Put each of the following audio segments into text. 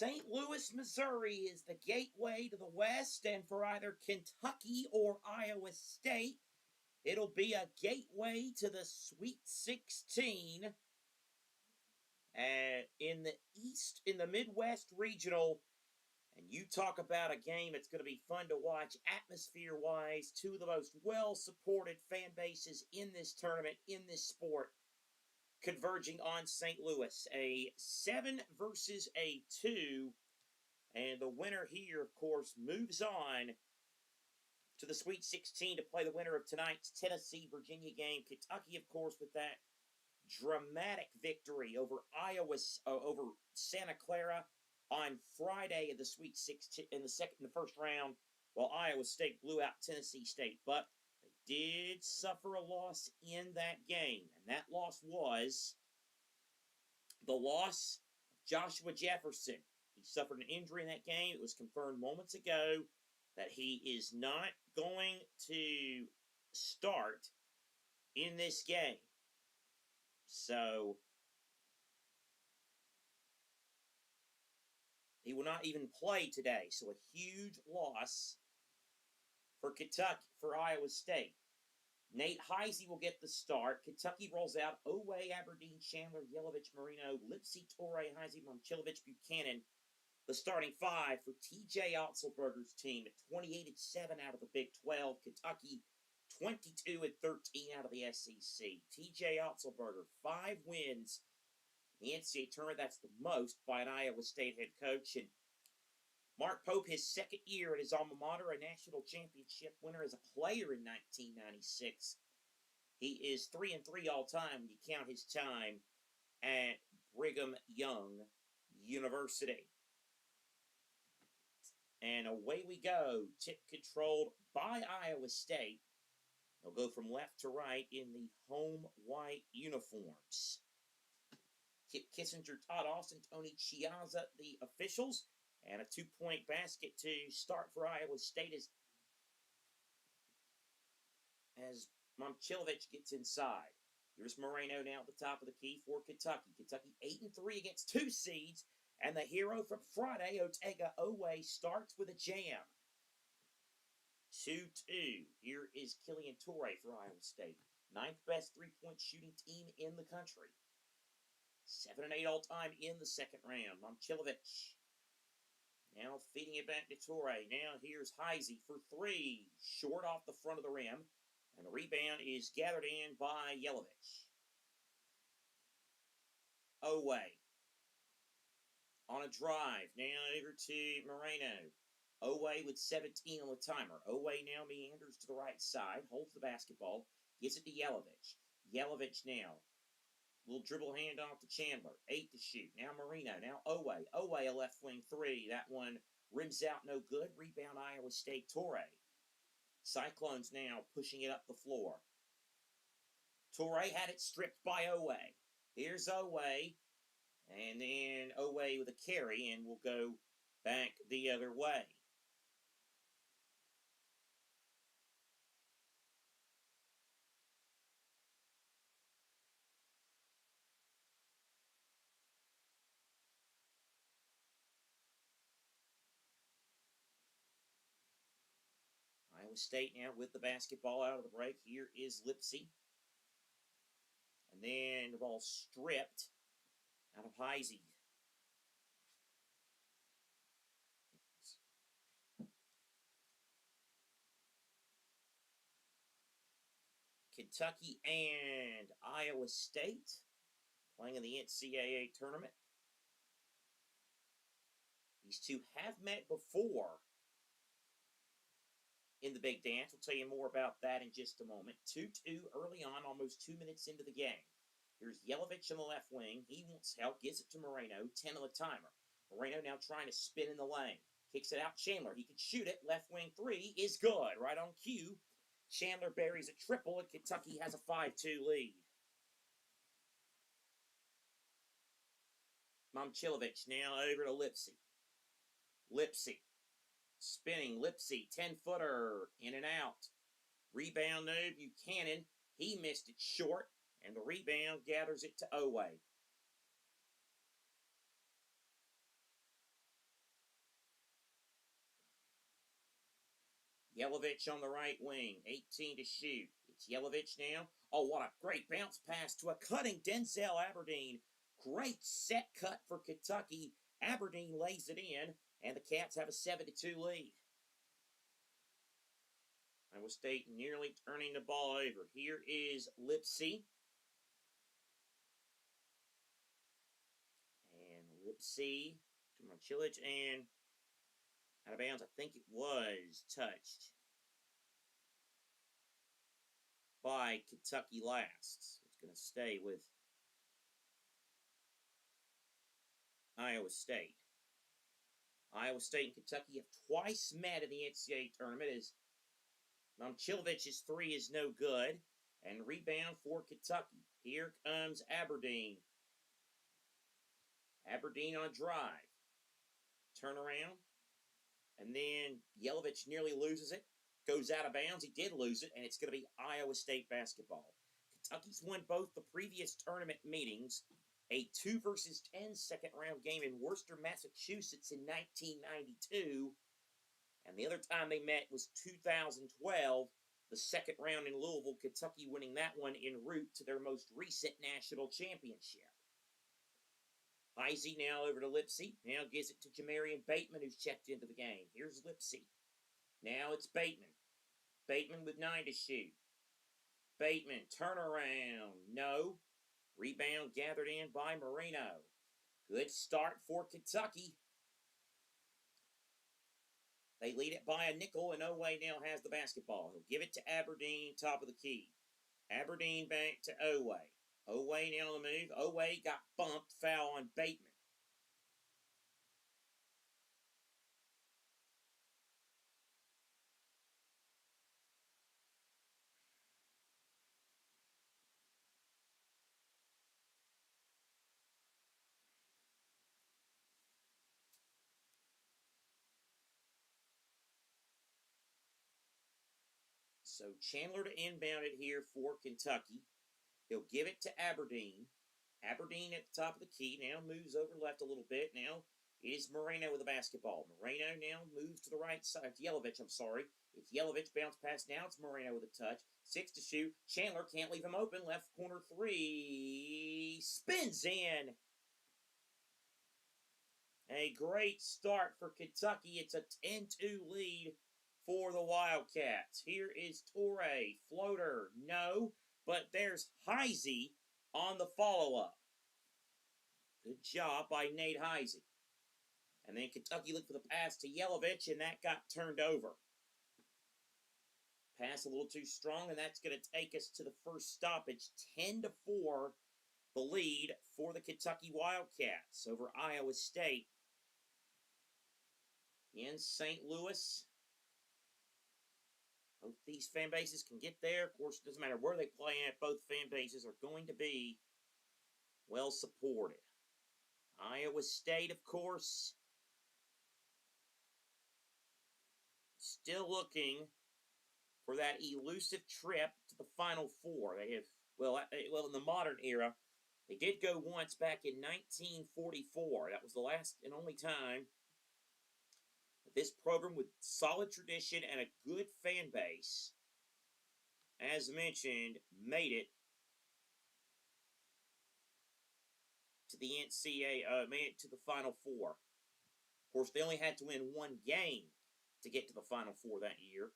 St. Louis, Missouri is the gateway to the West, and for either Kentucky or Iowa State, it'll be a gateway to the Sweet 16. In the East, in the Midwest Regional, and you talk about a game that's going to be fun to watch atmosphere-wise, two of the most well-supported fan bases in this tournament, in this sport, converging on St. Louis. A 7 versus a 2. And the winner here, of course, moves on to the Sweet 16 to play the winner of tonight's Tennessee-Virginia game. Kentucky, of course, with that dramatic victory over over Santa Clara on Friday in the Sweet 16 in the first round, while Iowa State blew out Tennessee State. But they did suffer a loss in that game, and that loss was the loss of Joshua Jefferson. He suffered an injury in that game. It was confirmed moments ago that he is not going to start in this game. So he will not even play today. So a huge loss for Kentucky, for Iowa State. Nate Heisey will get the start. Kentucky rolls out Oweh, Aberdeen, Chandler, Yelovich, Marino, Lipsy, Torrey, Heisey, Momcilovic, Buchanan. The starting five for T.J. Otzelberger's team at 28-7 out of the Big 12. Kentucky 22-13 out of the SEC. T.J. Otzelberger, 5 wins in the NCAA tournament. That's the most by an Iowa State head coach. And Mark Pope, his second year at his alma mater, a national championship winner as a player in 1996. He is 3-3 all-time when you count his time at Brigham Young University. And away we go, tip controlled by Iowa State. They'll go from left to right in the home white uniforms. Kip Kissinger, Todd Austin, Tony Chiazza, the officials. And a 2-point basket to start for Iowa State as Momcilovic gets inside. Here's Moreno now at the top of the key for Kentucky. Kentucky 8-3 against 2 seeds. And the hero from Friday, Otega Oweh, starts with a jam. 2-2. Here is Killian Torrey for Iowa State. 9th best three-point shooting team in the country. 7-8 all-time in the second round. Momcilovic now feeding it back to Torrey. Now here's Heisey for 3. Short off the front of the rim. And the rebound is gathered in by Yelovich. Oweh on a drive. Now over to Moreno. Oweh with 17 on the timer. Oweh now meanders to the right side. Holds the basketball. Gets it to Yelovich. Yelovich now. Little dribble handoff to Chandler. 8 to shoot. Now Marino. Now Oweh. Oweh a left wing 3. That one rims out no good. Rebound Iowa State. Torrey. Cyclones now pushing it up the floor. Torrey had it stripped by Oweh. Here's Oweh. And then Oweh with a carry, and we'll go back the other way. Iowa State now with the basketball out of the break. Here is Lipsy. And then the ball stripped out of Heisey. Kentucky and Iowa State playing in the NCAA tournament. These two have met before in the Big Dance. We'll tell you more about that in just a moment. 2-2 early on, almost 2 minutes into the game. Here's Yelovich on the left wing. He wants help. Gives it to Moreno. 10 on the timer. Moreno now trying to spin in the lane. Kicks it out. Chandler. He can shoot it. Left wing 3 is good. Right on cue. Chandler buries a triple, and Kentucky has a 5-2 lead. Momcilovic now over to Lipsy. Lipsy. Spinning. Lipsy. 10-footer. In and out. Rebound no. Buchanan. He missed it short. And the rebound gathers it to Oweh. Yelovich on the right wing, 18 to shoot. It's Yelovich now. Oh, what a great bounce pass to a cutting Denzel Aberdeen. Great set cut for Kentucky. Aberdeen lays it in, and the Cats have a 7-2 lead. Iowa State nearly turning the ball over. Here is Lipsy. And Lipsy to Marchilich, and out of bounds. I think it was touched by Kentucky last. It's going to stay with Iowa State. Iowa State and Kentucky have twice met in the NCAA tournament as Momchilovich's three is no good. And rebound for Kentucky. Here comes Aberdeen. Aberdeen on a drive. Turnaround. And then Yelovich nearly loses it. Goes out of bounds. He did lose it, and it's going to be Iowa State basketball. Kentucky's won both the previous tournament meetings, a 2-10 second-round game in Worcester, Massachusetts in 1992, and the other time they met was 2012, the second round in Louisville, Kentucky winning that one en route to their most recent national championship. Heisey now over to Lipsy. Now gives it to Jamarian Bateman, who's checked into the game. Here's Lipsy. Now it's Bateman. Bateman with 9 to shoot. Bateman, turnaround. No. Rebound gathered in by Moreno. Good start for Kentucky. They lead it by a nickel, and Oway now has the basketball. He'll give it to Aberdeen, top of the key. Aberdeen back to Oway. Oway now on the move. Oway got bumped. Foul on Bateman. So Chandler to inbound it here for Kentucky. He'll give it to Aberdeen. Aberdeen at the top of the key. Now moves over left a little bit. Now it is Moreno with the basketball. Moreno now moves to the right side. It's Yelovich, I'm sorry. It's Yelovich, bounce pass. Now it's Moreno with a touch. 6 to shoot. Chandler can't leave him open. Left corner three. Spins in. A great start for Kentucky. It's a 10-2 lead for the Wildcats. Here is Torrey. Floater. No. But there's Heisey on the follow-up. Good job by Nate Heisey. And then Kentucky looked for the pass to Yelovich, and that got turned over. Pass a little too strong, and that's going to take us to the first stoppage. 10-4, the lead for the Kentucky Wildcats over Iowa State in St. Louis. Both these fan bases can get there. Of course, it doesn't matter where they play at. Both fan bases are going to be well supported. Iowa State, of course, still looking for that elusive trip to the Final Four. They have, well, in the modern era, they did go once back in 1944. That was the last and only time this program with solid tradition and a good fan base, as mentioned, made it to the NCAA, made it to the Final Four. Of course, they only had to win one game to get to the Final Four that year.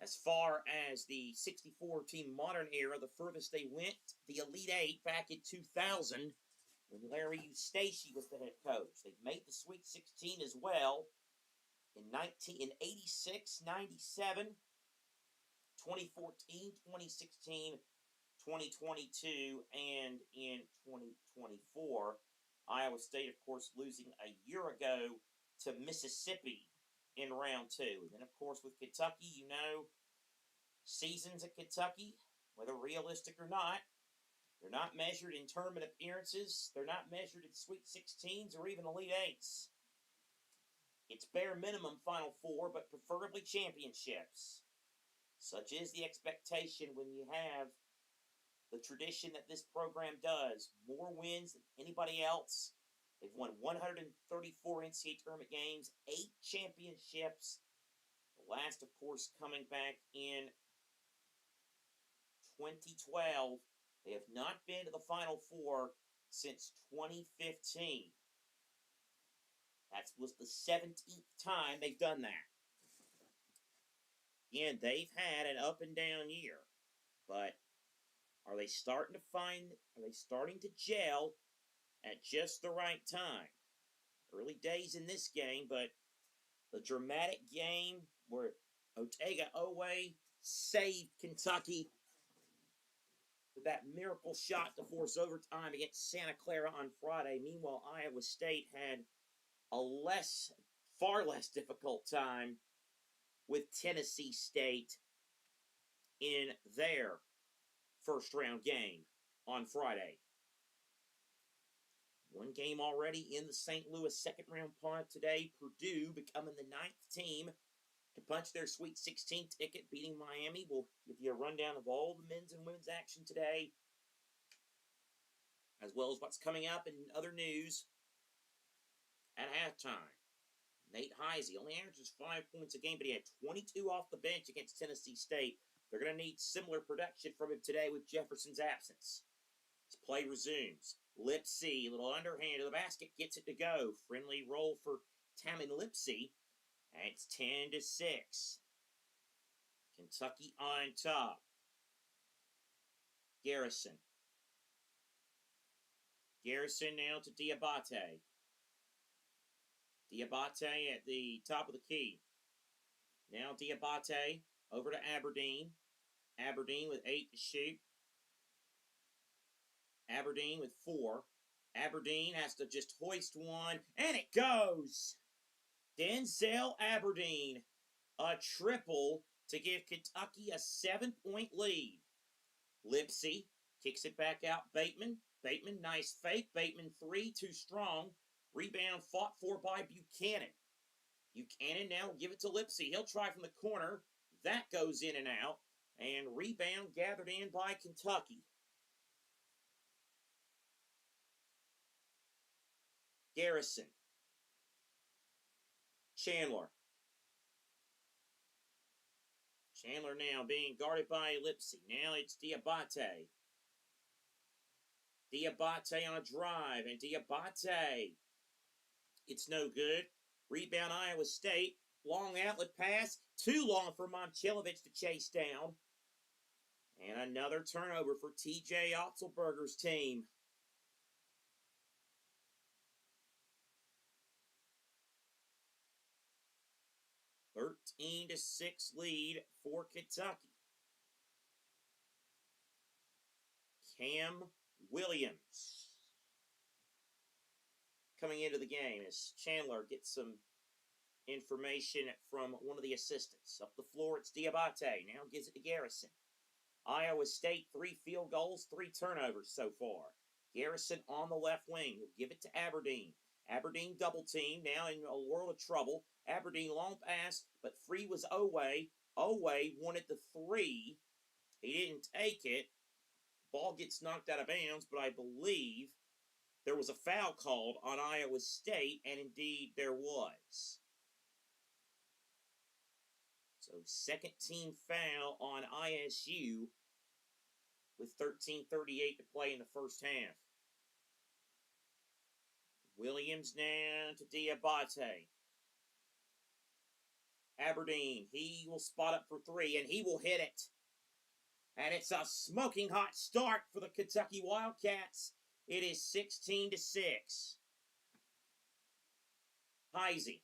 As far as the 64-team modern era, the furthest they went, the Elite Eight back in 2000, when Larry Eustace was the head coach. They made the Sweet 16 as well in 86, 97, 2014, 2016, 2022, and in 2024. Iowa State, of course, losing a year ago to Mississippi in round 2. And then, of course, with Kentucky, you know, seasons at Kentucky, whether realistic or not, they're not measured in tournament appearances. They're not measured in Sweet 16s or even Elite 8s. It's bare minimum Final Four, but preferably championships. Such is the expectation when you have the tradition that this program does. More wins than anybody else. They've won 134 NCAA tournament games, 8 championships. Last, of course, coming back in 2012. They have not been to the Final Four since 2015. That was the 17th time they've done that. Again, they've had an up and down year, but are they starting to gel at just the right time? Early days in this game, but the dramatic game where Otega Owe saved Kentucky with that miracle shot to force overtime against Santa Clara on Friday. Meanwhile, Iowa State had a far less difficult time with Tennessee State in their first round game on Friday. One game already in the St. Louis second round pod today. Purdue becoming the 9th team to punch their Sweet 16 ticket, beating Miami. We'll give you a rundown of all the men's and women's action today, as well as what's coming up in other news at halftime. Nate Heise only averages 5 points a game, but he had 22 off the bench against Tennessee State. They're going to need similar production from him today with Jefferson's absence. His play resumes. Lipsey, a little underhand to the basket, gets it to go. Friendly roll for Tamin Lipsey. And it's 10-6. Kentucky on top. Garrison. Garrison now to Diabate. Diabate at the top of the key. Now Diabate over to Aberdeen. Aberdeen with 8 to shoot. Aberdeen with 4. Aberdeen has to just hoist one, and it goes! Denzel Aberdeen, a triple to give Kentucky a 7-point lead. Lipsey kicks it back out. Bateman, nice fake. Bateman 3, too strong. Rebound fought for by Buchanan. Buchanan now will give it to Lipsey. He'll try from the corner. That goes in and out. And rebound gathered in by Kentucky. Garrison. Chandler. Chandler now being guarded by Lipsey. Now it's Diabate. Diabate on a drive. And Diabate. It's no good. Rebound Iowa State. Long outlet pass. Too long for Momcilovic to chase down. And another turnover for TJ Otzelberger's team. A 13-6 lead for Kentucky. Cam Williams coming into the game as Chandler gets some information from one of the assistants. Up the floor, it's Diabate. Now gives it to Garrison. Iowa State, 3 field goals, 3 turnovers so far. Garrison on the left wing. He'll give it to Aberdeen. Aberdeen double team, now in a world of trouble. Aberdeen long pass, but free was Owe. Owe wanted the 3. He didn't take it. Ball gets knocked out of bounds, but I believe there was a foul called on Iowa State, and indeed there was. So second team foul on ISU with 13:38 to play in the first half. Williams now to Diabate. Aberdeen, he will spot up for 3, and he will hit it. And it's a smoking hot start for the Kentucky Wildcats. It is 16-6. Heise.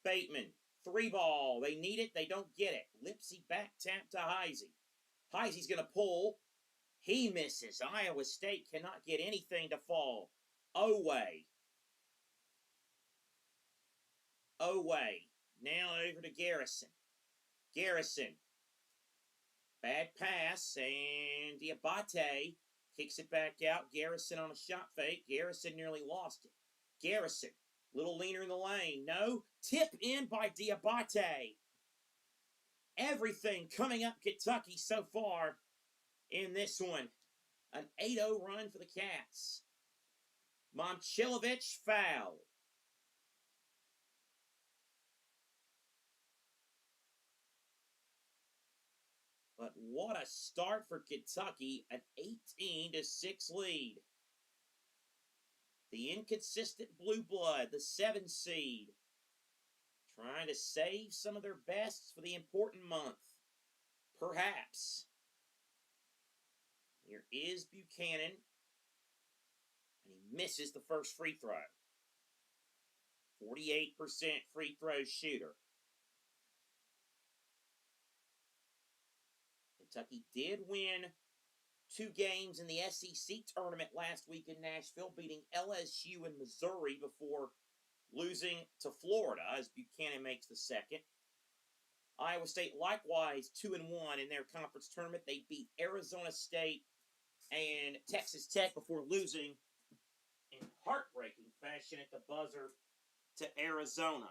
Bateman. 3 ball. They need it. They don't get it. Lipsey back tap to Heise. Heise's going to pull. He misses. Iowa State cannot get anything to fall. Owe. Now over to Garrison. Garrison. Bad pass. And Diabate kicks it back out. Garrison on a shot fake. Garrison nearly lost it. Garrison. Little leaner in the lane. No. Tip in by Diabate. Everything coming up Kentucky so far in this one. An 8-0 run for the Cats. Momcilovic fouled. But what a start for Kentucky, an 18-6 lead. The inconsistent blue blood, the 7 seed, trying to save some of their bests for the important month. Perhaps. Here is Buchanan, and he misses the first free throw. 48% free throw shooter. Kentucky did win 2 games in the SEC tournament last week in Nashville, beating LSU and Missouri before losing to Florida as Buchanan makes the second. Iowa State likewise 2-1 in their conference tournament. They beat Arizona State and Texas Tech before losing in heartbreaking fashion at the buzzer to Arizona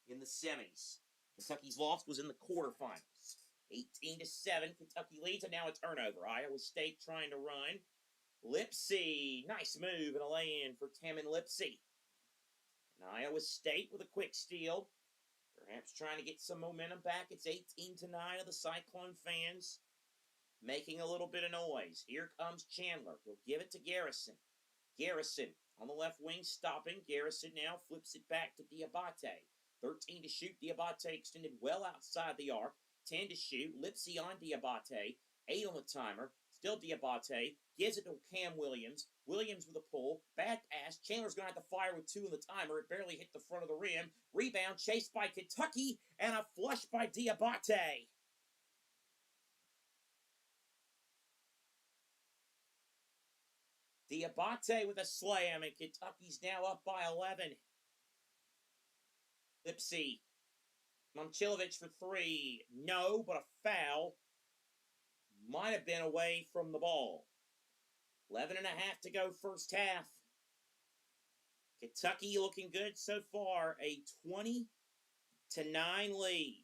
in the semis. Kentucky's loss was in the quarterfinals. 18-7, Kentucky leads, and now a turnover. Iowa State trying to run. Lipsey, nice move and a lay-in for Tamin Lipsey. And Iowa State with a quick steal. Perhaps trying to get some momentum back. It's 18-9 of the Cyclone fans making a little bit of noise. Here comes Chandler. He'll give it to Garrison. Garrison on the left wing stopping. Garrison now flips it back to Diabate. 13 to shoot. Diabate extended well outside the arc. 10 to shoot. Lipsey on Diabate. 8 on the timer. Still Diabate. Gives it to Cam Williams. Williams with a pull. Bad pass. Chandler's going to have to fire with 2 on the timer. It barely hit the front of the rim. Rebound chased by Kentucky. And a flush by Diabate. Diabate with a slam. And Kentucky's now up by 11. Lipsey. Momcilovic for 3. No, but a foul. Might have been away from the ball. 11 and a half to go first half. Kentucky looking good so far. A 20-9 lead.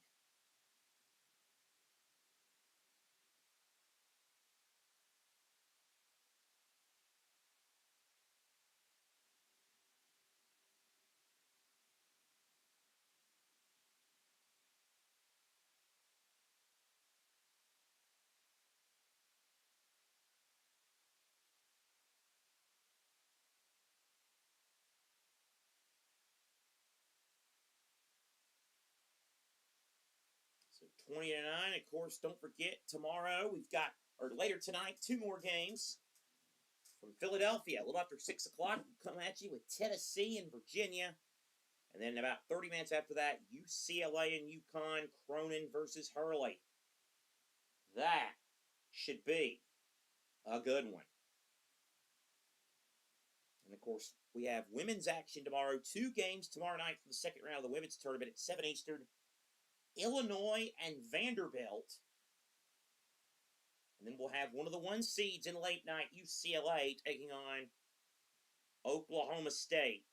So 20-9. Of course, don't forget, tomorrow we've got, or later tonight, 2 more games from Philadelphia. A little after 6 o'clock, we'll come at you with Tennessee and Virginia. And then about 30 minutes after that, UCLA and UConn, Cronin versus Hurley. That should be a good one. And, of course, we have women's action tomorrow. 2 games tomorrow night for the second round of the women's tournament at 7 Eastern. Illinois and Vanderbilt. And then we'll have one of the 1 seeds in late night, UCLA, taking on Oklahoma State.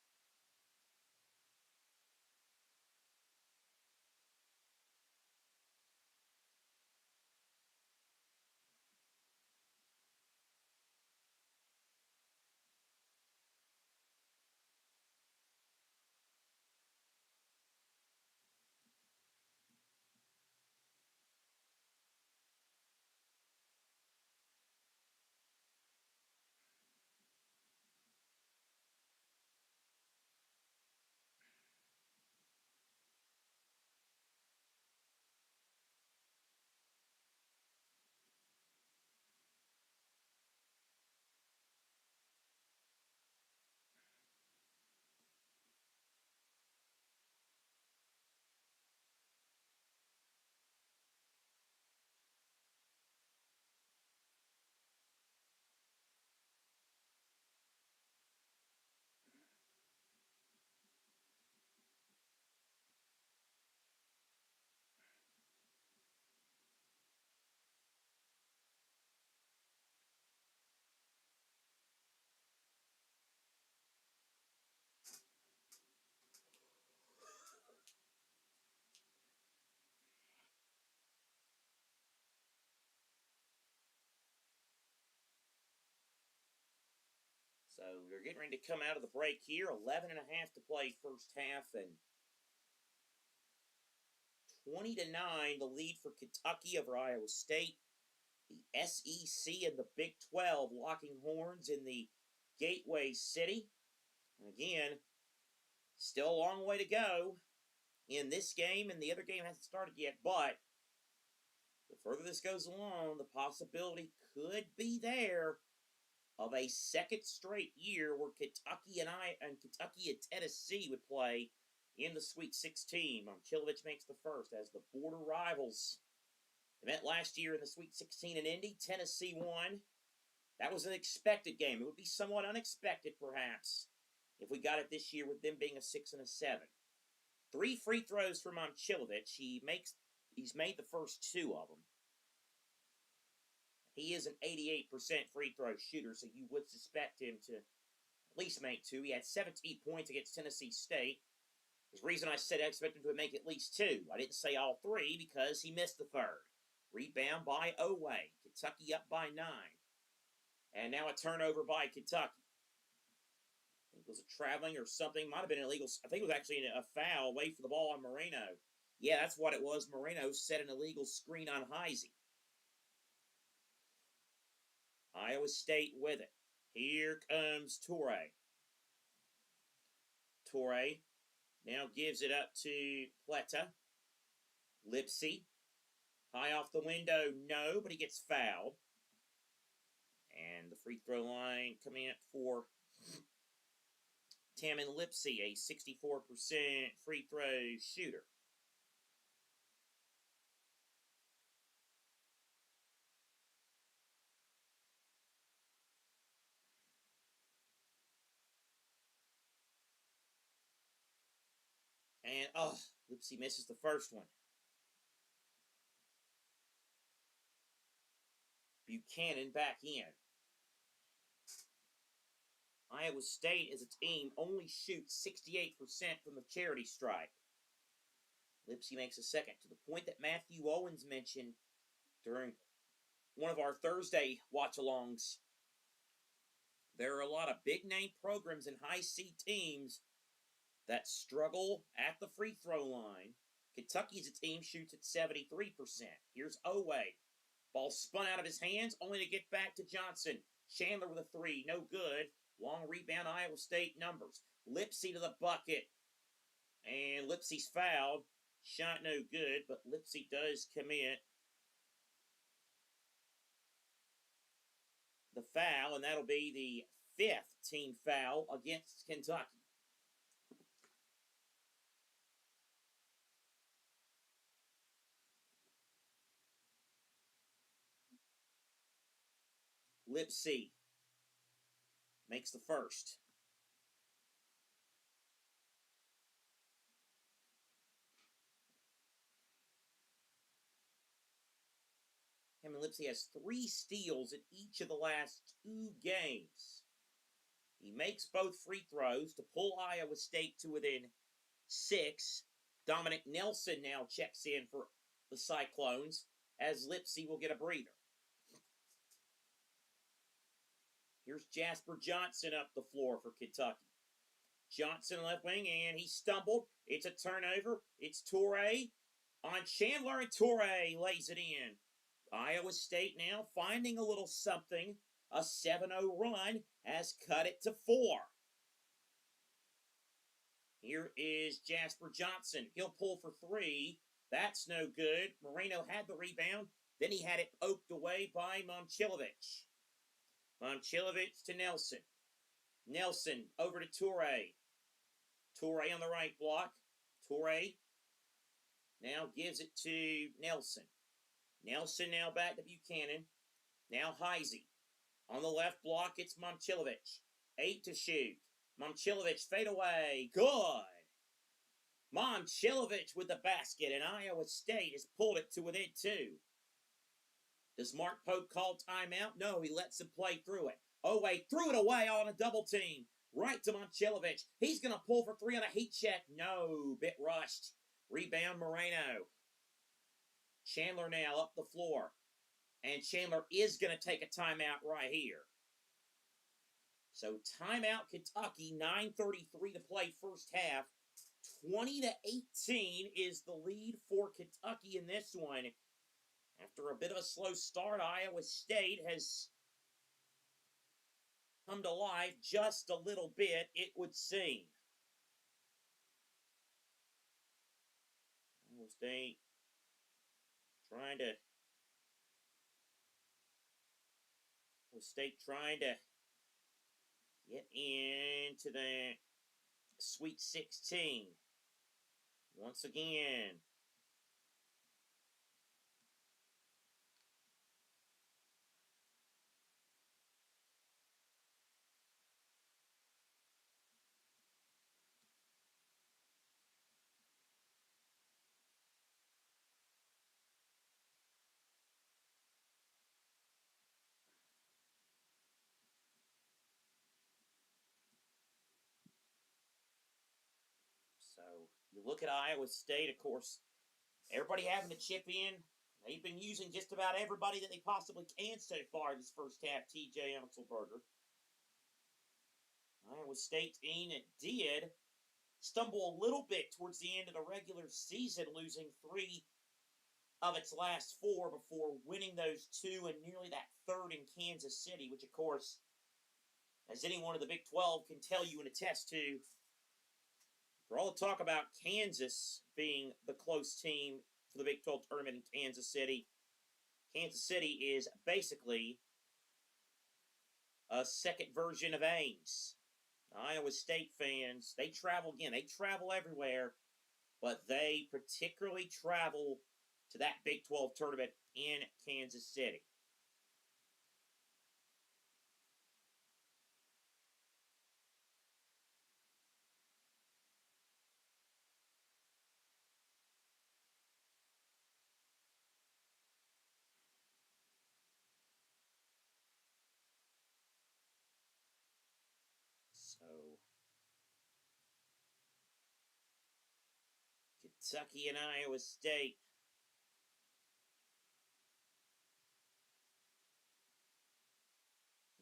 So we're getting ready to come out of the break here. 11 and a half to play first half, and 20-9, the lead for Kentucky over Iowa State. The SEC and the Big 12 locking horns in the Gateway City. And again, still a long way to go in this game, and the other game hasn't started yet, but the further this goes along, the possibility could be there of a second straight year where Kentucky and Tennessee would play in the Sweet 16. Momcilovic makes the first as the border rivals. They met last year in the Sweet 16 in Indy. Tennessee won. That was an expected game. It would be somewhat unexpected, perhaps, if we got it this year with them being a 6 and a 7. 3 free throws for Momcilovic. He's made the first 2 of them. He is an 88% free throw shooter, so you would suspect him to at least make 2. He had 17 points against Tennessee State. There's the reason I said I expect him to make at least 2. I didn't say all 3 because he missed the third. Rebound by Oway. Kentucky up by 9. And now a turnover by Kentucky. I think it was a traveling or something. Might have been illegal. I think it was actually a foul. Wait for the ball on Moreno. Yeah, that's what it was. Moreno set an illegal screen on Heisey. Iowa State with it. Here comes Toure. Toure now gives it up to Plata. Lipsy. High off the window, no, but he gets fouled. And the free throw line coming up for Tamin Lipsy, a 64% free throw shooter. And, Lipsy misses the first one. Buchanan back in. Iowa State as a team only shoots 68% from the charity stripe. Lipsy makes a second, to the point that Matthew Owens mentioned during one of our Thursday watch-alongs. There are a lot of big-name programs and high-C teams that struggle at the free throw line. Kentucky's a team shoots at 73%. Here's Oway. Ball spun out of his hands, only to get back to Johnson. Chandler with a 3, no good. Long rebound, Iowa State numbers. Lipsy to the bucket. And Lipsy's fouled. Shot no good, but Lipsy does commit the foul, and that'll be the 5th team foul against Kentucky. Lipsy makes the first. Lipsy has 3 steals in each of the last 2 games. He makes both free throws to pull Iowa State to within 6. Dominic Nelson now checks in for the Cyclones, as Lipsy will get a breather. Here's Jasper Johnson up the floor for Kentucky. Johnson left wing, and he stumbled. It's a turnover. It's Toure on Chandler, and Toure lays it in. Iowa State now finding a little something. A 7-0 run has cut it to 4. Here is Jasper Johnson. He'll pull for 3. That's no good. Moreno had the rebound. Then he had it poked away by Momcilovic. Momcilovic to Nelson. Nelson over to Toure. Toure on the right block. Toure now gives it to Nelson. Nelson now back to Buchanan. Now Heisey. On the left block, it's Momcilovic. 8 to shoot. Momcilovic fade away. Good. Momcilovic with the basket, and Iowa State has pulled it to within 2. Does Mark Pope call timeout? No, he lets him play through it. Oway threw it away on a double team. Right to Momcilovic. He's going to pull for 3 on a heat check. No, bit rushed. Rebound Moreno. Chandler now up the floor. And Chandler is going to take a timeout right here. So timeout Kentucky, 9:33 to play first half. 20-18 is the lead for Kentucky in this one. After a bit of a slow start, Iowa State has come to life just a little bit, it would seem. Iowa State trying to get into the Sweet 16 once again. So you look at Iowa State, of course, everybody having to chip in. They've been using just about everybody that they possibly can so far this first half, TJ Unselberger. Iowa State team, it did stumble a little bit towards the end of the regular season, losing 3 of its last 4 before winning those 2 and nearly that third in Kansas City, which, of course, as anyone in the Big 12 can tell you and attest to, for all the talk about Kansas being the close team for the Big 12 tournament in Kansas City is basically a second version of Ames. Iowa State fans, they travel everywhere, but they particularly travel to that Big 12 tournament in Kansas City. So, Kentucky and Iowa State.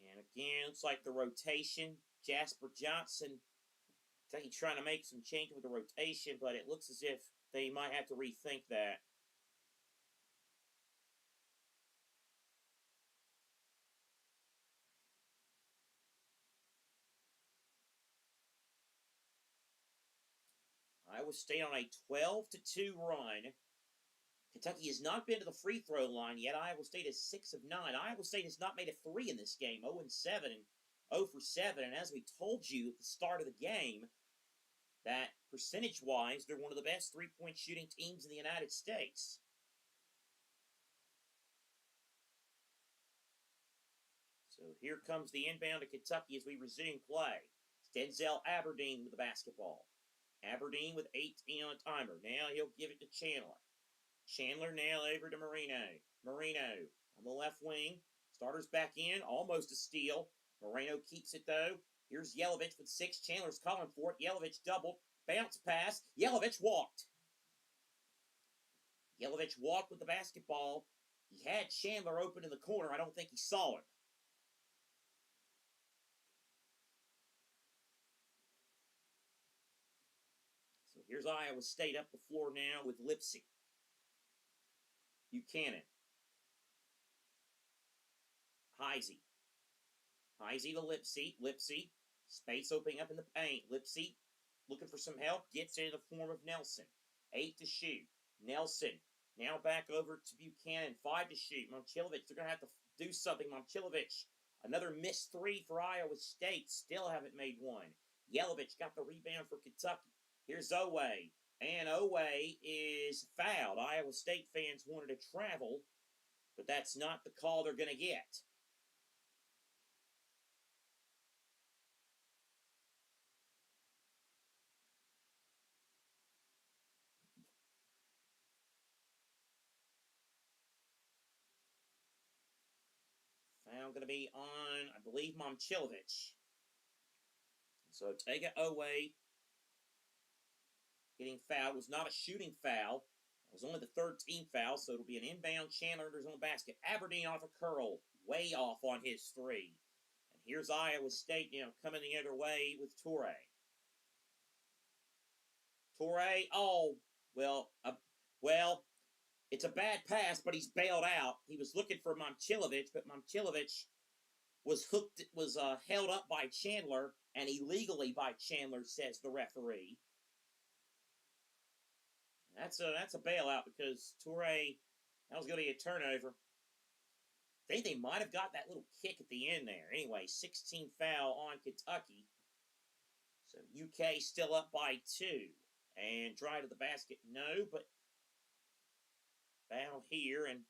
And again, looks like the rotation. Jasper Johnson, Kentucky trying to make some change with the rotation, but it looks as if they might have to rethink that. Iowa State on a 12-2 run. Kentucky has not been to the free throw line yet. Iowa State is 6 of 9. Iowa State has not made a 3 in this game. 0-7 and 0 for 7. And as we told you at the start of the game, that percentage-wise, they're one of the best three-point shooting teams in the United States. So here comes the inbound to Kentucky as we resume play. Denzel Aberdeen with the basketball. Aberdeen with 18 on timer. Now he'll give it to Chandler. Chandler now over to Marino. Marino on the left wing. Starters back in. Almost a steal. Moreno keeps it though. Here's Yelovich with 6. Chandler's calling for it. Yelovich doubled. Bounce pass. Yelovich walked. Yelovich walked with the basketball. He had Chandler open in the corner. I don't think he saw him. So here's Iowa State up the floor now with Lipsy. Buchanan. Heisey. Heisey to Lipsy. Lipsy. Space opening up in the paint. Lipsy looking for some help. Gets it in the form of Nelson. 8 to shoot. Nelson now back over to Buchanan. 5 to shoot. Momcilovic, they're going to have to do something. Momcilovic, another missed 3 for Iowa State. Still haven't made one. Yelovich got the rebound for Kentucky. Here's Owe. And Owe is fouled. Iowa State fans wanted to travel, but that's not the call they're going to get. Foul going to be on, I believe, Momcilovic. So Tega Owe getting fouled. It was not a shooting foul. It was only the third team foul, so it'll be an inbound. Chandler under his own basket. Aberdeen off a curl. Way off on his 3. And here's Iowa State now coming the other way with Toure. Toure, oh, well, it's a bad pass, but he's bailed out. He was looking for Momcilovic, but Momcilovic was held up by Chandler, and illegally by Chandler, says the referee. That's a bailout because Toure, that was going to be a turnover. I think they might have got that little kick at the end there. Anyway, 16 foul on Kentucky. So UK still up by 2. And drive to the basket, no, but foul here, and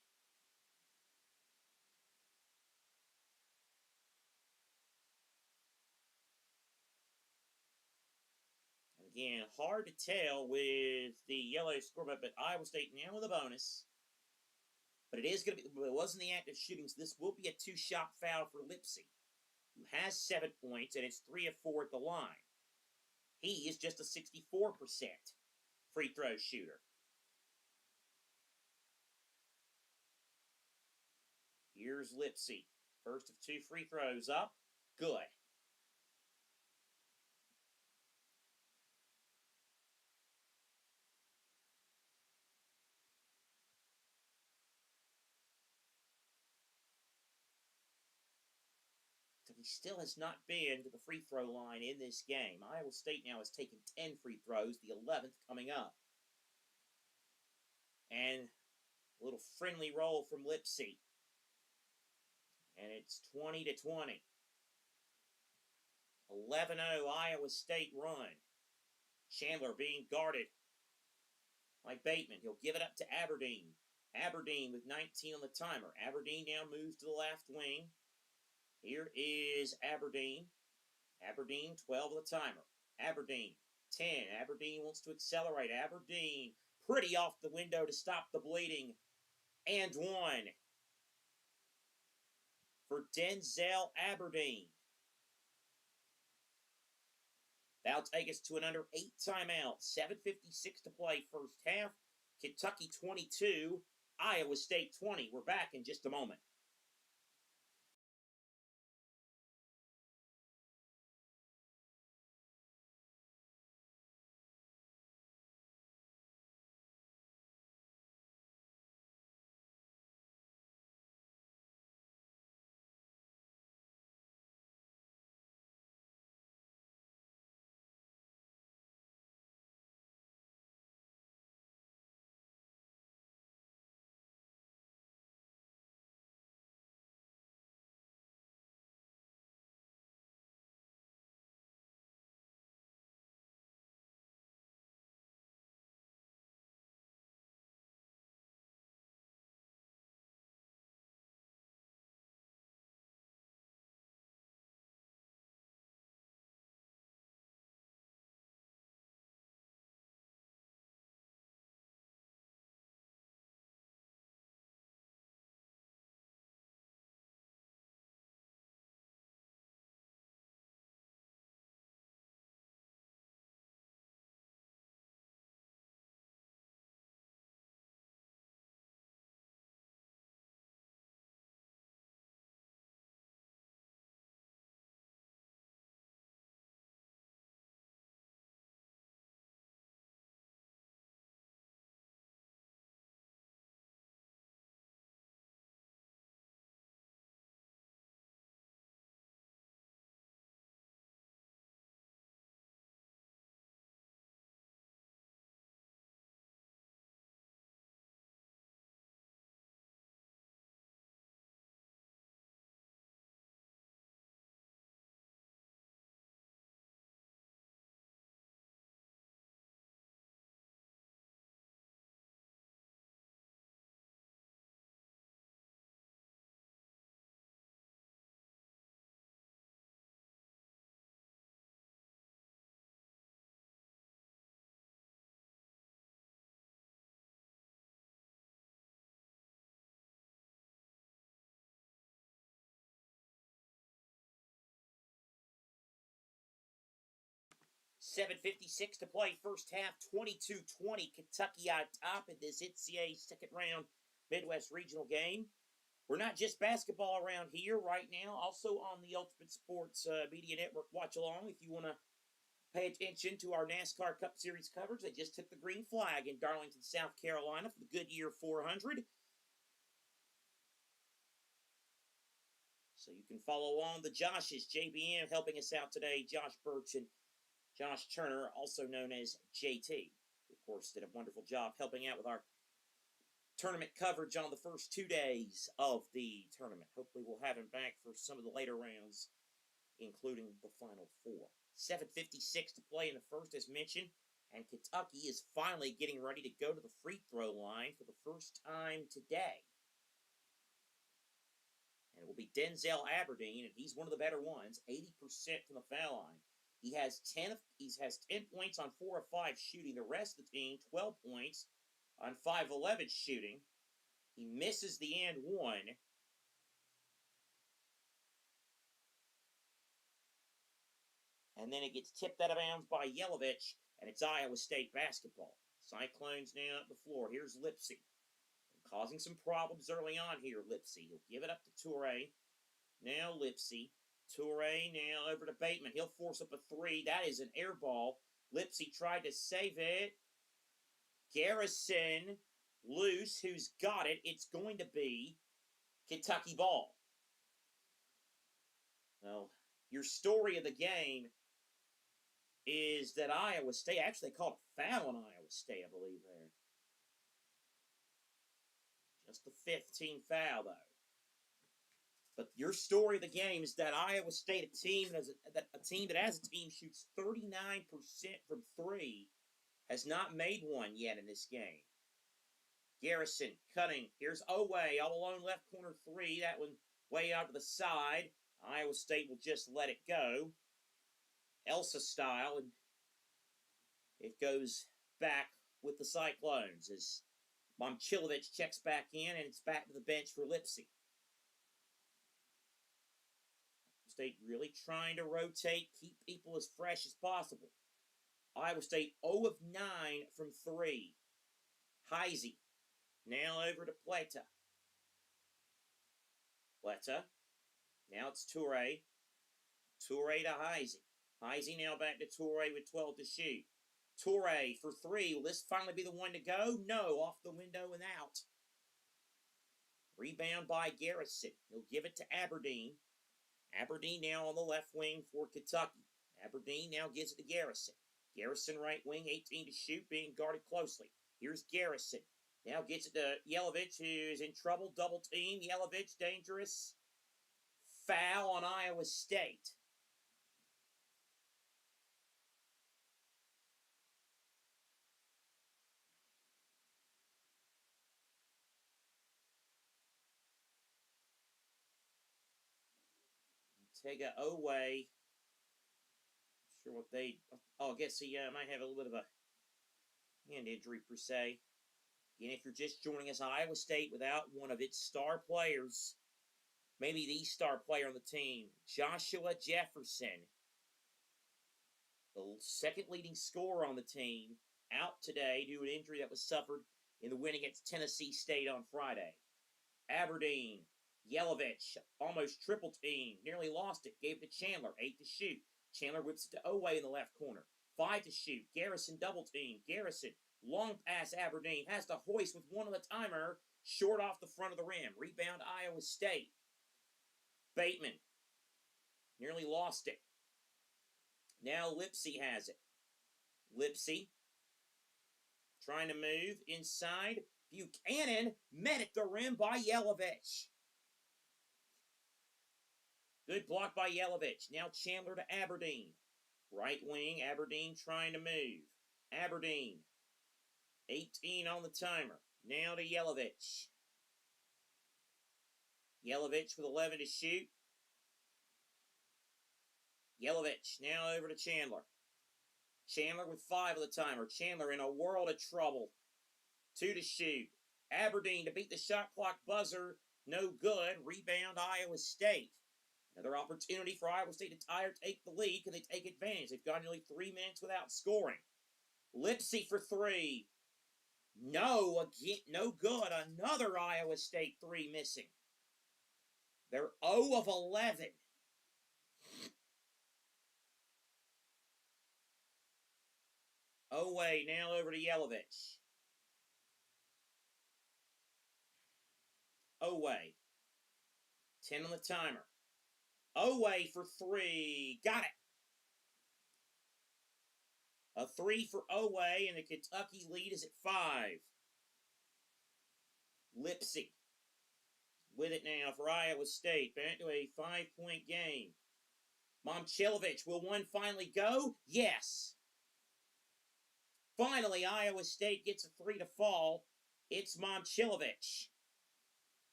again, hard to tell with the yellow scoreboard, but Iowa State now with a bonus. But it is going to be, it wasn't the active shooting, so this will be a 2-shot foul for Lipsy, who has 7 points, and it's 3 of 4 at the line. He is just a 64% free throw shooter. Here's Lipsy. First of 2 free throws up. Good. So he still has not been to the free throw line in this game. Iowa State now has taken 10 free throws, the 11th coming up. And a little friendly roll from Lipsy. And it's 20-20. 11-0 Iowa State run. Chandler being guarded by Bateman. He'll give it up to Aberdeen. Aberdeen with 19 on the timer. Aberdeen now moves to the left wing. Here is Aberdeen. Aberdeen, 12 on the timer. Aberdeen, 10. Aberdeen wants to accelerate. Aberdeen, pretty off the window to stop the bleeding. And 1 for Denzel Aberdeen. That'll take us to an under 8 timeout. 7:56 to play first half. Kentucky 22, Iowa State 20. We're back in just a moment. $7:56 to play first half, 22-20. Kentucky on top in this NCAA second round Midwest regional game. We're not just basketball around here right now, also on the Ultimate Sports Media Network Watchalong. If you want to Pay attention to our NASCAR Cup Series coverage. They just took the green flag in Darlington, South Carolina for the Goodyear 400. So you can follow along the Joshes. JBM helping us out today. Josh Birch and Josh Turner, also known as JT. Of course, did a wonderful job helping out with our tournament coverage on the first 2 days of the tournament. Hopefully we'll have him back for some of the later rounds, including the Final Four. 7:56 to play in the first, as mentioned, and Kentucky is finally getting ready to go to the free throw line for the first time today. And it will be Denzel Aberdeen, and he's one of the better ones, 80% from the foul line. He has 10 points on 4 of 5 shooting. The rest of the team, 12 points on 5 of 11 shooting. He misses the and one. And then it gets tipped out of bounds by Yelovich, and it's Iowa State basketball. Cyclones now up the floor. Here's Lipsy. Causing some problems early on here, Lipsy. He'll give it up to Toure. Now Lipsy. Toure now over to Bateman. He'll force up a three. That is an air ball. Lipsy tried to save it. Garrison loose. Who's got it? It's going to be Kentucky ball. Well, your story of the game is that Iowa State, actually they called a foul on Iowa State, I believe, there. Just the 15th foul, though. But your story of the game is that Iowa State, a team that as a team shoots 39% from three, has not made one yet in this game. Garrison cutting. Here's Owe, all alone left corner three. That one way out to the side. Iowa State will just let it go. Elsa style, and it goes back with the Cyclones as Momchilovich checks back in, and it's back to the bench for Lipsy. State really trying to rotate, keep people as fresh as possible. Iowa State 0 of 9 from 3. Heisey now over to Plata. Plata. Now it's Toure. Toure to Heisey. Heisey now back to Toure with 12 to shoot. Toure for 3. Will this finally be the one to go? No, off the window and out. Rebound by Garrison. He'll give it to Aberdeen. Aberdeen now on the left wing for Kentucky. Aberdeen now gives it to Garrison. Garrison right wing, 18 to shoot, being guarded closely. Here's Garrison. Now gets it to Yelovich, who's in trouble. Double team. Yelovich, dangerous. Foul on Iowa State. Tega Owe. Sure what they... Oh, I guess he might have a little bit of a hand injury, per se. Again, if you're just joining us, Iowa State without one of its star players, maybe the star player on the team, Joshua Jefferson, the second leading scorer on the team, out today due to an injury that was suffered in the win against Tennessee State on Friday. Aberdeen, Yelovich, almost triple team, nearly lost it, gave it to Chandler, 8 to shoot. Chandler whips it to Owe in the left corner, 5 to shoot. Garrison double team. Garrison, long pass Aberdeen, has to hoist with one on the timer, short off the front of the rim. Rebound Iowa State. Bateman, nearly lost it. Now Lipsy has it. Lipsy, trying to move inside. Buchanan, met at the rim by Yelovich. Good block by Yelovich. Now Chandler to Aberdeen. Right wing, Aberdeen trying to move. Aberdeen, 18 on the timer. Now to Yelovich. Yelovich with 11 to shoot. Yelovich now over to Chandler. Chandler with 5 of the timer. Chandler in a world of trouble. 2 to shoot. Aberdeen to beat the shot clock buzzer. No good. Rebound Iowa State. Another opportunity for Iowa State to tie or take the lead. Can they take advantage? They've gone nearly 3 minutes without scoring. Lipsy for 3. No, again, no good. Another Iowa State 3 missing. They're 0 of 11. Oway now over to Yelovich. Oway. 10 on the timer. Oway for 3. Got it. A 3 for Oway, and the Kentucky lead is at 5. Lipsy with it now for Iowa State. Back to a 5-point game. Momcilovic, will one finally go? Yes. Finally, Iowa State gets a 3 to fall. It's Momcilovic.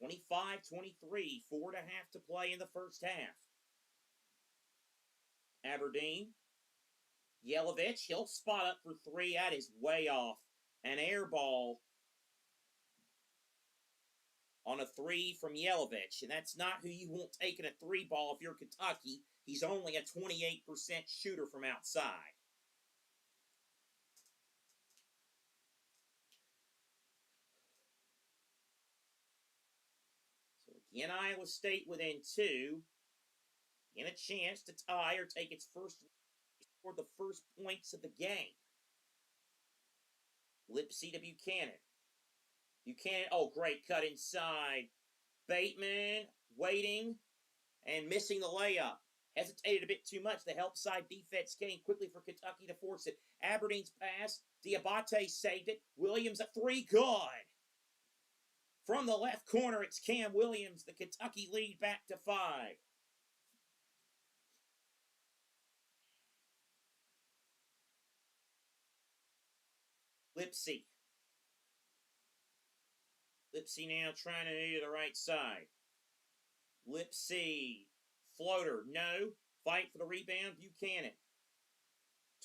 25-23, 4.5 to play in the first half. Aberdeen. Yelovich, he'll spot up for 3. That is way off. An air ball on a 3 from Yelovich, and that's not who you want taking a 3 ball if you're Kentucky. He's only a 28% shooter from outside. So again, Iowa State within 2. In a chance to tie or take its first for the first points of the game. Lipsy to Buchanan. Buchanan, oh, great cut inside. Bateman waiting and missing the layup. Hesitated a bit too much. The help side defense came quickly for Kentucky to force it. Aberdeen's pass. Diabate saved it. Williams a 3. Good. From the left corner, it's Cam Williams. The Kentucky lead back to 5. Lipsy. Lipsy now trying to move to the right side. Lipsy. Floater. No. Fight for the rebound. Buchanan.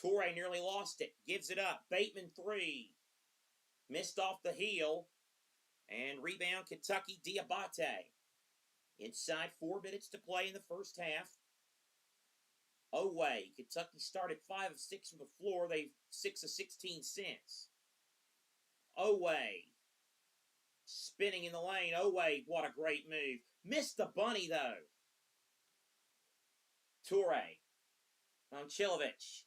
Torrey nearly lost it. Gives it up. Bateman 3. Missed off the heel. And rebound Kentucky. Diabate. Inside 4 minutes to play in the first half. Oway. Kentucky started 5 of 6 from the floor. They've 6 of 16 since. Oway. Spinning in the lane. Oway, what a great move. Missed the bunny, though. Torrey. Momcilovic.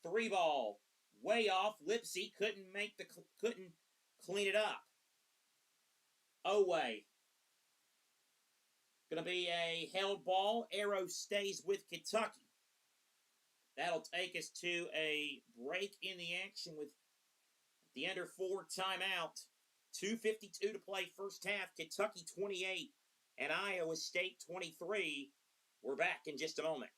3 ball. Way off. Lipsy couldn't clean it up. Oway. Going to be a held ball. Arrow stays with Kentucky. That'll take us to a break in the action with the under 4 timeout. 2:52 to play first half. Kentucky 28 and Iowa State 23. We're back in just a moment.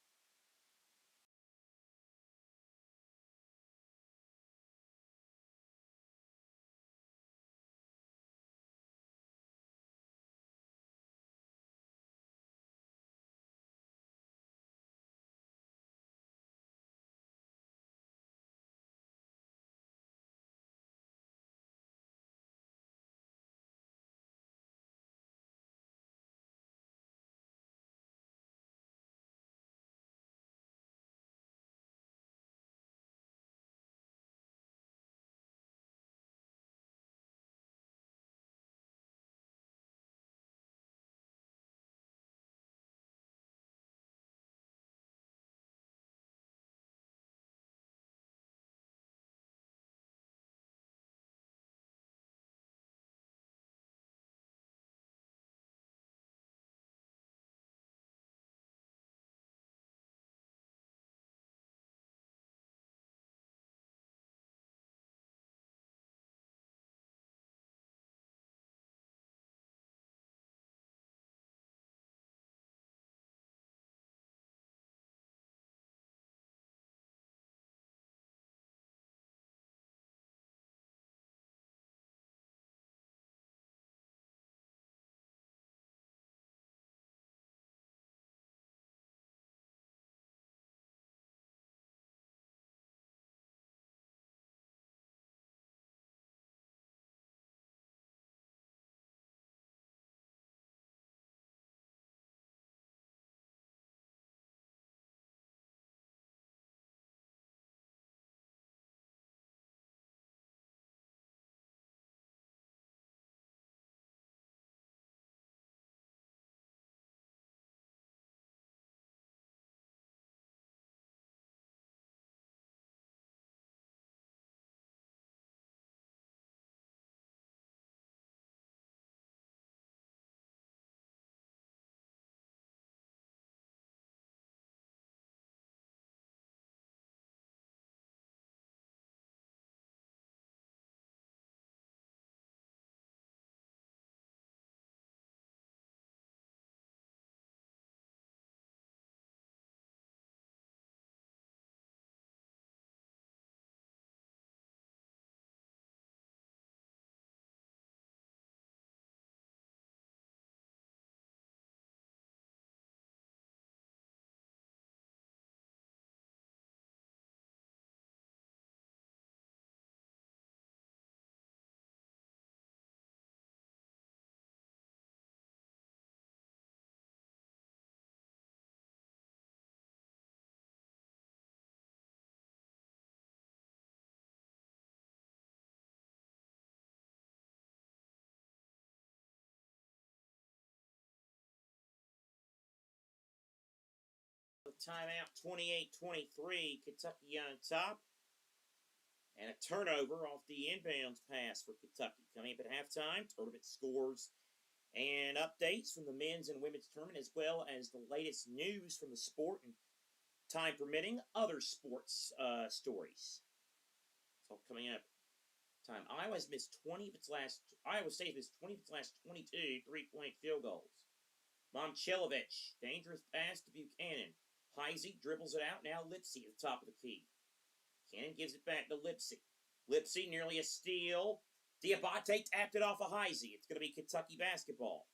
with timeout, 28-23, Kentucky on top. And a turnover off the inbounds pass for Kentucky. Coming up at halftime, tournament scores and updates from the men's and women's tournament, as well as the latest news from the sport and, time permitting, other sports stories. It's all coming up. Time. Iowa State missed 20 of its last 22 three-point field goals. Momcilovic, dangerous pass to Buchanan. Heisey dribbles it out. Now Lipsy at the top of the key. Cannon gives it back to Lipsy. Lipsy nearly a steal. Diabate tapped it off of Heisey. It's going to be Kentucky basketball.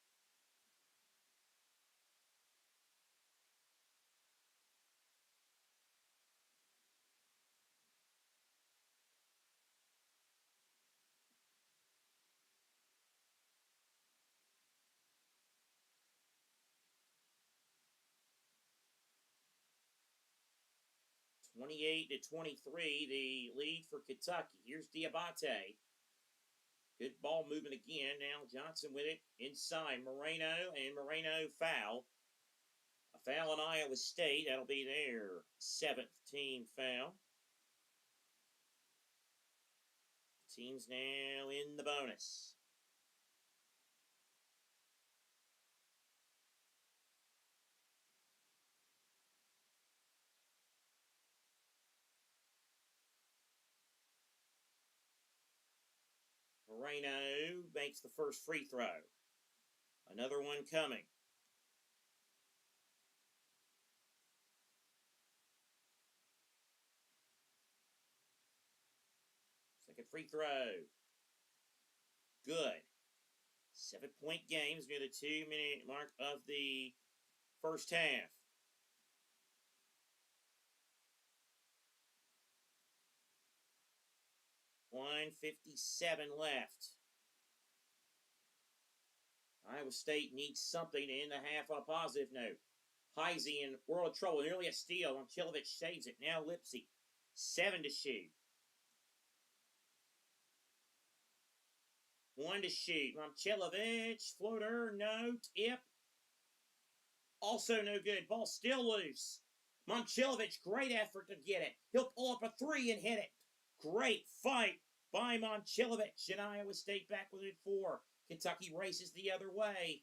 (28-23), the lead for Kentucky. Here's Diabate. Good ball movement again. Now Johnson with it inside. Moreno, and Moreno foul. A foul on Iowa State. That'll be their 7th team foul. Team's now in the bonus. Moreno makes the first free throw. Another one coming. Second free throw. Good. 7-point games near the 2-minute mark of the first half. .157 left. Iowa State needs something to end the half on a positive note. Heisey in world of trouble. Nearly a steal. Momcilovic saves it. Now Lipsy. 7 to shoot. 1 to shoot. Momcilovic. Floater. No. Tip. Also no good. Ball still loose. Momcilovic. Great effort to get it. He'll pull up a 3 and hit it. Great fight by Momcilovic. And Iowa State back within 4. Kentucky races the other way.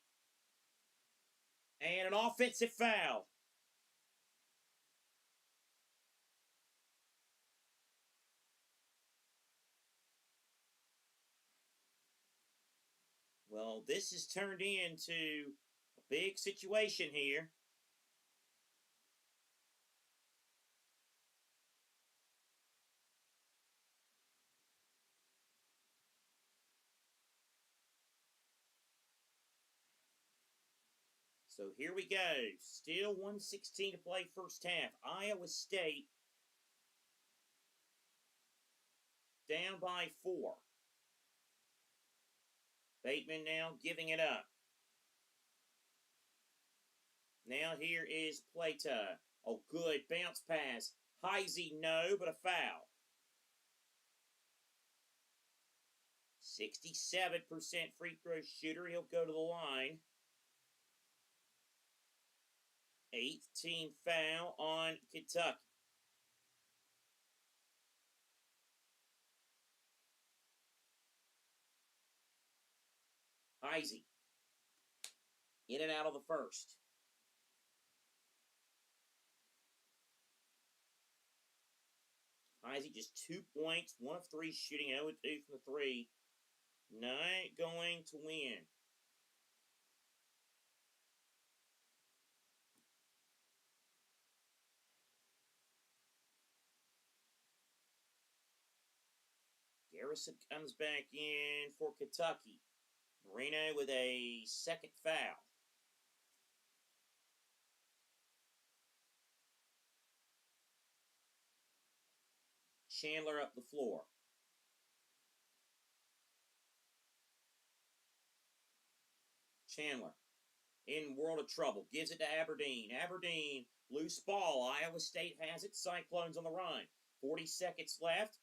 And an offensive foul. Well, this has turned into a big situation here. So here we go. Still 1:16 to play first half. Iowa State down by 4. Bateman now giving it up. Now here is Plata. Oh, good bounce pass. Heisey, no, but a foul. 67% free throw shooter. He'll go to the line. 8th team foul on Kentucky. Heisey. In and out of the first. Heisey just 2 points, 1 of 3 shooting, 0 of 2 from the 3. Not going to win. Garrison comes back in for Kentucky. Moreno with a second foul. Chandler up the floor. Chandler in world of trouble. Gives it to Aberdeen. Aberdeen, loose ball. Iowa State has it. Cyclones on the run. 40 seconds left.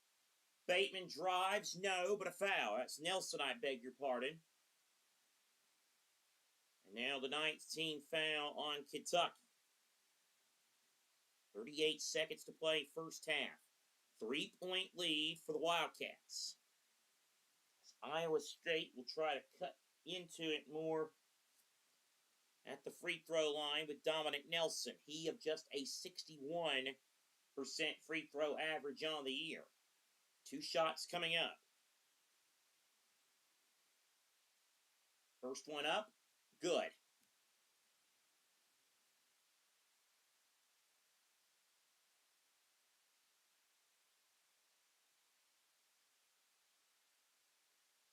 Bateman drives. No, but a foul. That's Nelson, I beg your pardon. And now the 9th team foul on Kentucky. 38 seconds to play first half. 3-point lead for the Wildcats. Iowa State will try to cut into it more at the free throw line with Dominic Nelson. He of just a 61% free throw average on the year. 2 shots coming up. First one up, good.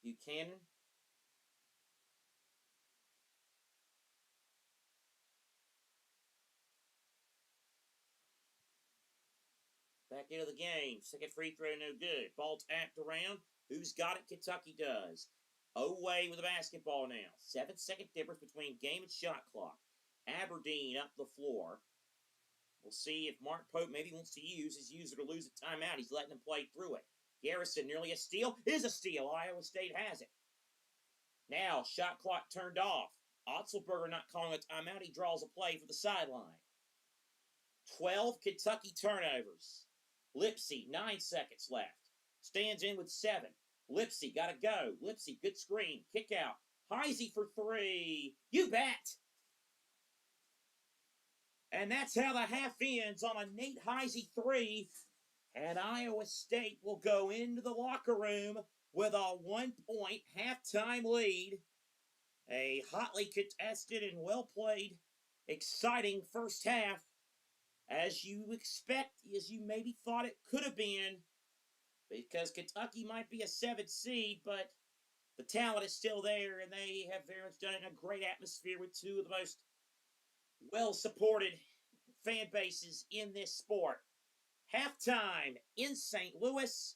Buchanan. Back into the game. Second free throw, no good. Ball tapped around. Who's got it? Kentucky does. Oway with the basketball now. 7-second difference between game and shot clock. Aberdeen up the floor. We'll see if Mark Pope maybe wants to use his user to lose a timeout. He's letting him play through it. Garrison, nearly a steal. Is a steal. Iowa State has it. Now, shot clock turned off. Otzelberger not calling a timeout. He draws a play for the sideline. 12 Kentucky turnovers. Lipsy, 9 seconds left. Stands in with 7. Lipsy, gotta go. Lipsy, good screen. Kick out. Heisey for 3. You bet. And that's how the half ends on a Nate Heisey 3. And Iowa State will go into the locker room with a 1-point halftime lead. A hotly contested and well-played, exciting first half. As you expect, as you maybe thought it could have been, because Kentucky might be a 7th seed, but the talent is still there, and they have very much done it in a great atmosphere with 2 of the most well-supported fan bases in this sport. Halftime in St. Louis.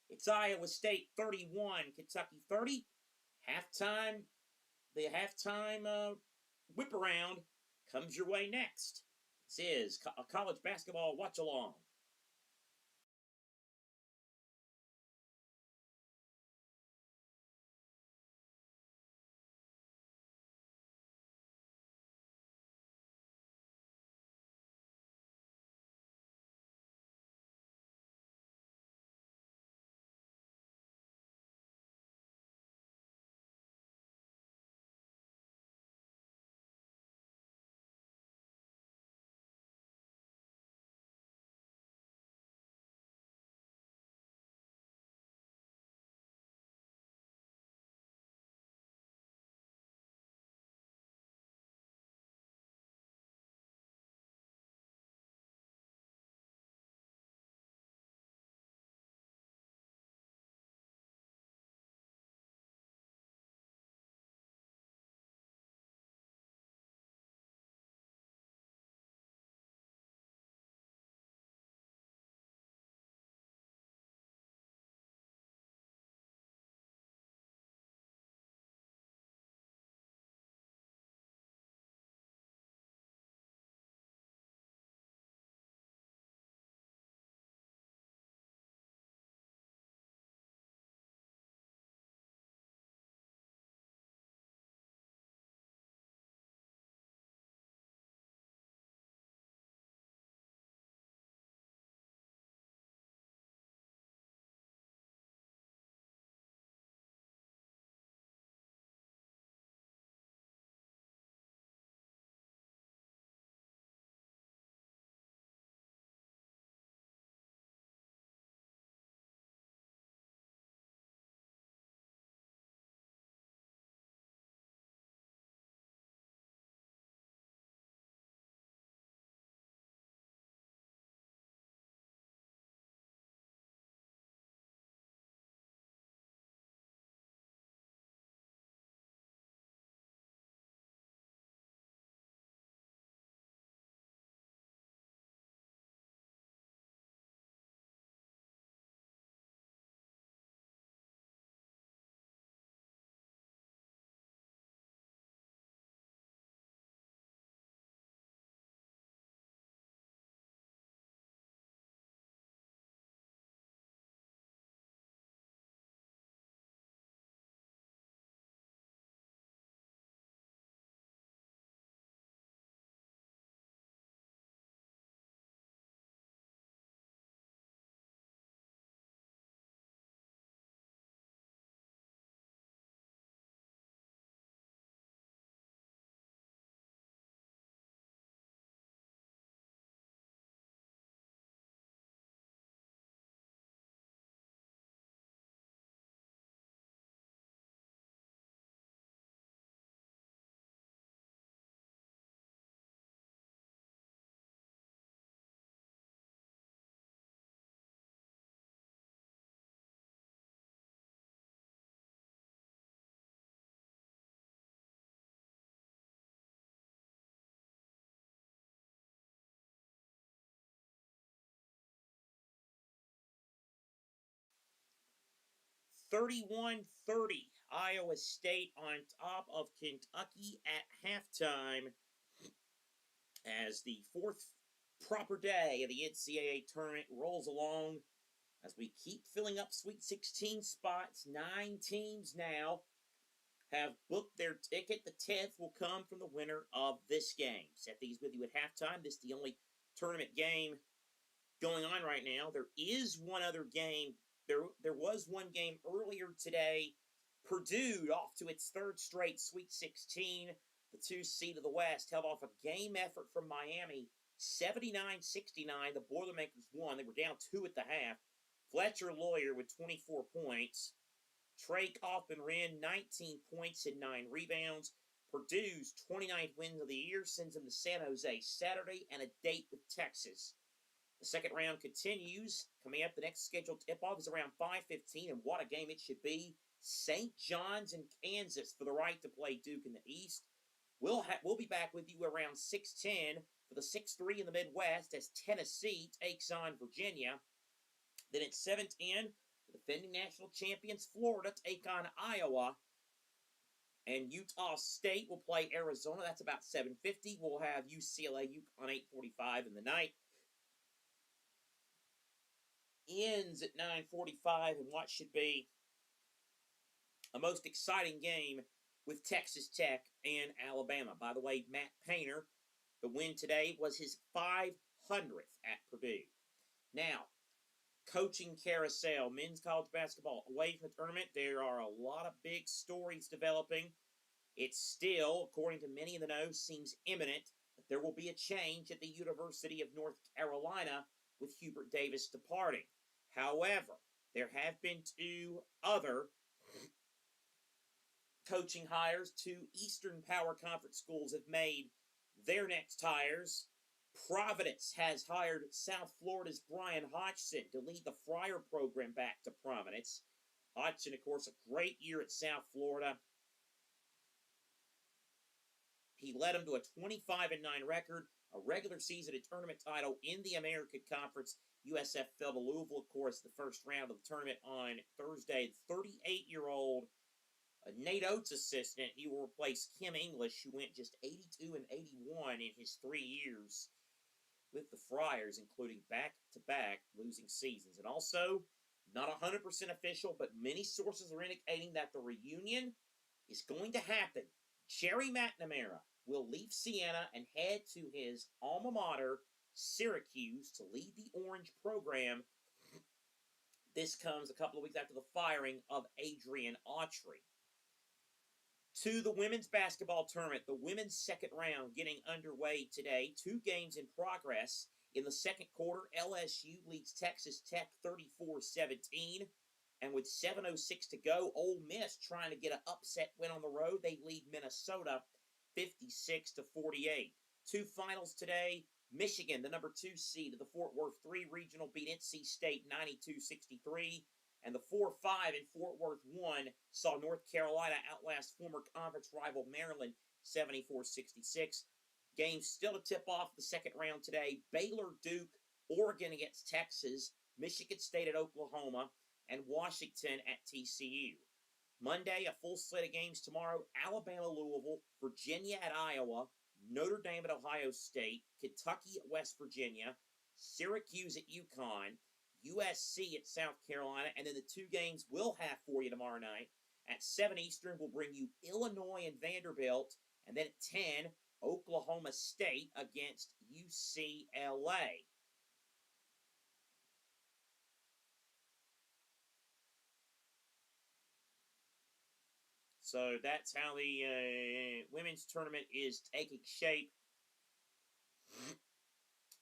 It's Iowa State 31, Kentucky 30. Halftime, the halftime whip around comes your way next. This is a college basketball watch-along. 31-30, Iowa State on top of Kentucky at halftime as the fourth proper day of the NCAA tournament rolls along as we keep filling up Sweet 16 spots. 9 teams now have booked their ticket. The 10th will come from the winner of this game. Set these with you at halftime. This is the only tournament game going on right now. There is one other game. There was one game earlier today. Purdue, off to its third straight Sweet 16. The 2 seed of the West held off a game effort from Miami, 79-69. The Boilermakers won. They were down 2 at the half. Fletcher Lawyer with 24 points. Trey Kaufman-Wren, 19 points and 9 rebounds. Purdue's 29th win of the year sends them to San Jose Saturday and a date with Texas. The second round continues. Coming up, the next scheduled tip-off is around 5:15, and what a game it should be. St. John's in Kansas for the right to play Duke in the East. We'll be back with you around 6:10 for the 6-3 in the Midwest as Tennessee takes on Virginia. Then at 7:10, the defending national champions Florida take on Iowa. And Utah State will play Arizona. That's about 7:50. We'll have UCLA on 8:45 in the night. Ends at 9:45 in what should be a most exciting game with Texas Tech and Alabama. By the way, Matt Painter, the win today was his 500th at Purdue. Now, coaching carousel, men's college basketball away from the tournament. There are a lot of big stories developing. It still, according to many in the know, seems imminent that there will be a change at the University of North Carolina with Hubert Davis departing. However, there have been 2 other coaching hires. 2 Eastern Power Conference schools have made their next hires. Providence has hired South Florida's Brian Hodgson to lead the Friar program back to prominence. Hodgson, of course, a great year at South Florida. He led them to a 25-9 record, a regular season and tournament title in the American Conference. USF fell to Louisville, of course, the first round of the tournament on Thursday. 38-year-old Nate Oates' assistant. He will replace Kim English, who went just 82-81 in his 3 years with the Friars, including back-to-back losing seasons. And also, not 100% official, but many sources are indicating that the reunion is going to happen. Jerry McNamara will leave Siena and head to his alma mater, Syracuse, to lead the Orange program. This comes a couple of weeks after the firing of Adrian Autry. To the women's basketball tournament, the women's second round getting underway today. 2 games in progress. In the second quarter, LSU leads Texas Tech 34-17. And with 7:06 to go, Ole Miss trying to get an upset win on the road. They lead Minnesota 56-48. 2 finals today. Michigan, the number 2 seed of the Fort Worth 3 regional, beat NC State 92-63. And the 4-5 in Fort Worth 1 saw North Carolina outlast former conference rival Maryland 74-66. Games still to tip off the second round today. Baylor, Duke, Oregon against Texas, Michigan State at Oklahoma, and Washington at TCU. Monday, a full slate of games tomorrow. Alabama, Louisville, Virginia at Iowa, Notre Dame at Ohio State, Kentucky at West Virginia, Syracuse at UConn, USC at South Carolina, and then the 2 games we'll have for you tomorrow night. At 7 Eastern, we'll bring you Illinois and Vanderbilt, and then at 10, Oklahoma State against UCLA. So that's how the women's tournament is taking shape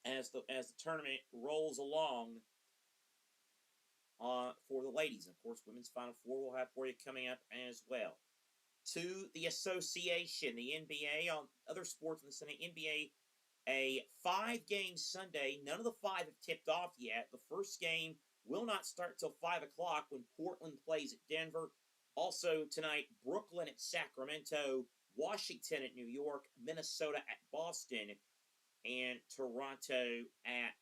as the tournament rolls along for the ladies. And of course, women's Final Four we'll have for you coming up as well. To the association, the NBA, on other sports in the Sunday, NBA, a 5-game Sunday. None of the 5 have tipped off yet. The first game will not start till 5 o'clock when Portland plays at Denver. Also tonight, Brooklyn at Sacramento, Washington at New York, Minnesota at Boston, and Toronto at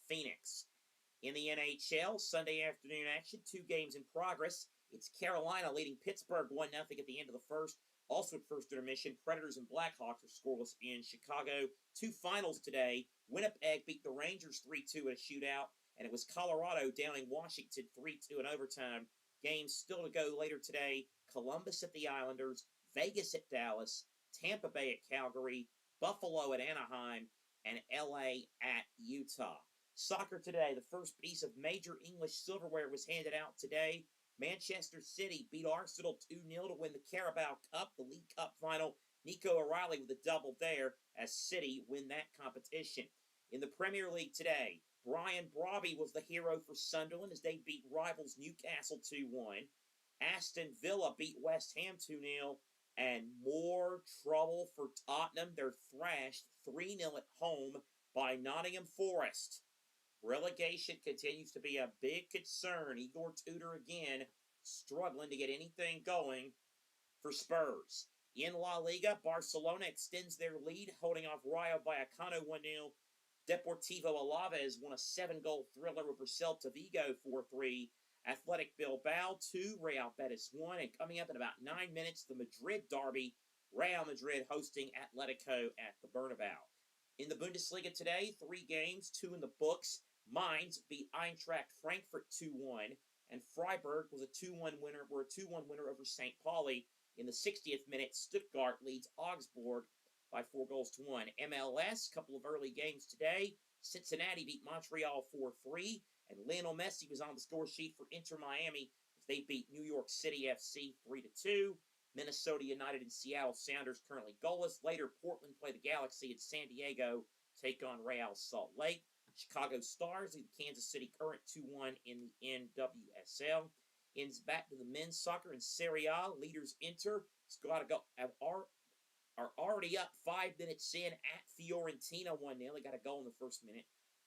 Phoenix. In the NHL, Sunday afternoon action, 2 games in progress. It's Carolina leading Pittsburgh 1-0 at the end of the first. Also at first intermission, Predators and Blackhawks are scoreless in Chicago. 2 finals today. Winnipeg beat the Rangers 3-2 in a shootout, and it was Colorado downing Washington 3-2 in overtime. Games still to go later today. Columbus at the Islanders, Vegas at Dallas, Tampa Bay at Calgary, Buffalo at Anaheim, and LA at Utah. Soccer today, the first piece of major English silverware was handed out today. Manchester City beat Arsenal 2-0 to win the Carabao Cup, the League Cup final. Nico O'Reilly with a double there as City win that competition. In the Premier League today, Brian Brobby was the hero for Sunderland as they beat rivals Newcastle 2-1. Aston Villa beat West Ham 2-0. And more trouble for Tottenham. They're thrashed 3-0 at home by Nottingham Forest. Relegation continues to be a big concern. Igor Tudor again struggling to get anything going for Spurs. In La Liga, Barcelona extends their lead, holding off Rayo Vallecano 1-0. Deportivo Alaves won a 7-goal thriller over Celta Vigo 4-3. Athletic Bilbao 2, Real Betis 1. And coming up in about 9 minutes, the Madrid derby, Real Madrid hosting Atletico at the Bernabeu. In the Bundesliga today, 3 games, 2 in the books. Mainz beat Eintracht Frankfurt 2-1, and Freiburg was a 2-1 winner. Were a 2-1 winner over St. Pauli. In the 60th minute, Stuttgart leads Augsburg by 4-1. MLS, couple of early games today. Cincinnati beat Montreal 4-3, and Lionel Messi was on the score sheet for Inter Miami as they beat New York City FC 3-2. Minnesota United and Seattle Sounders currently goalless. Later, Portland play the Galaxy and San Diego take on Real Salt Lake. Chicago Stars lead the Kansas City Current 2-1 in the NWSL. Ends back to the men's soccer in Serie A. Leaders Inter are already up 5 minutes in at Fiorentina 1-0. They got a goal in the first minute.